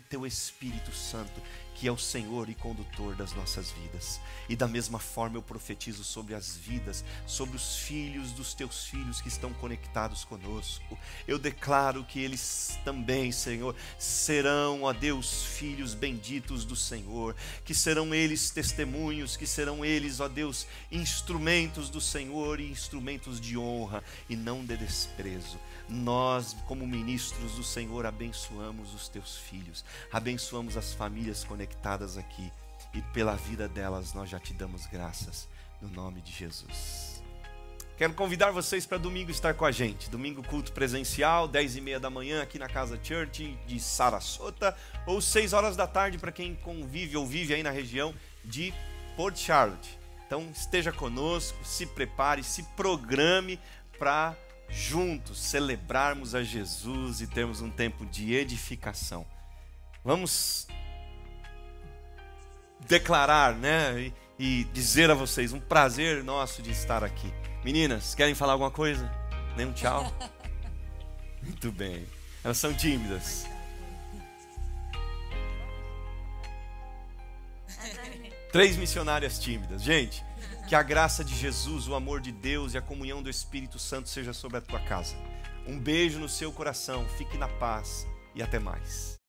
teu Espírito Santo, que é o Senhor e condutor das nossas vidas. E da mesma forma eu profetizo sobre as vidas, sobre os filhos dos teus filhos que estão conectados conosco. Eu declaro que eles também, Senhor, serão, ó Deus, filhos benditos do Senhor, que serão eles testemunhos, que serão eles, ó Deus, instrumentos do Senhor e instrumentos de honra e não de desprezo. Nós, como ministros do Senhor, abençoamos os teus filhos, abençoamos as famílias conectadas aqui, e pela vida delas nós já te damos graças, no nome de Jesus. Quero convidar vocês para domingo estar com a gente. Domingo, culto presencial, 10h30 da manhã, aqui na Casa Church de Sarasota, ou 6 horas da tarde para quem convive ou vive aí na região de Port Charlotte. Então esteja conosco, se prepare, se programe para juntos celebrarmos a Jesus e termos um tempo de edificação. Vamos declarar, né, e dizer a vocês, um prazer nosso de estar aqui. Meninas, querem falar alguma coisa? Nem um tchau? Muito bem. Elas são tímidas. Três missionárias tímidas. Gente, que a graça de Jesus, o amor de Deus e a comunhão do Espírito Santo seja sobre a tua casa. Um beijo no seu coração, fique na paz e até mais.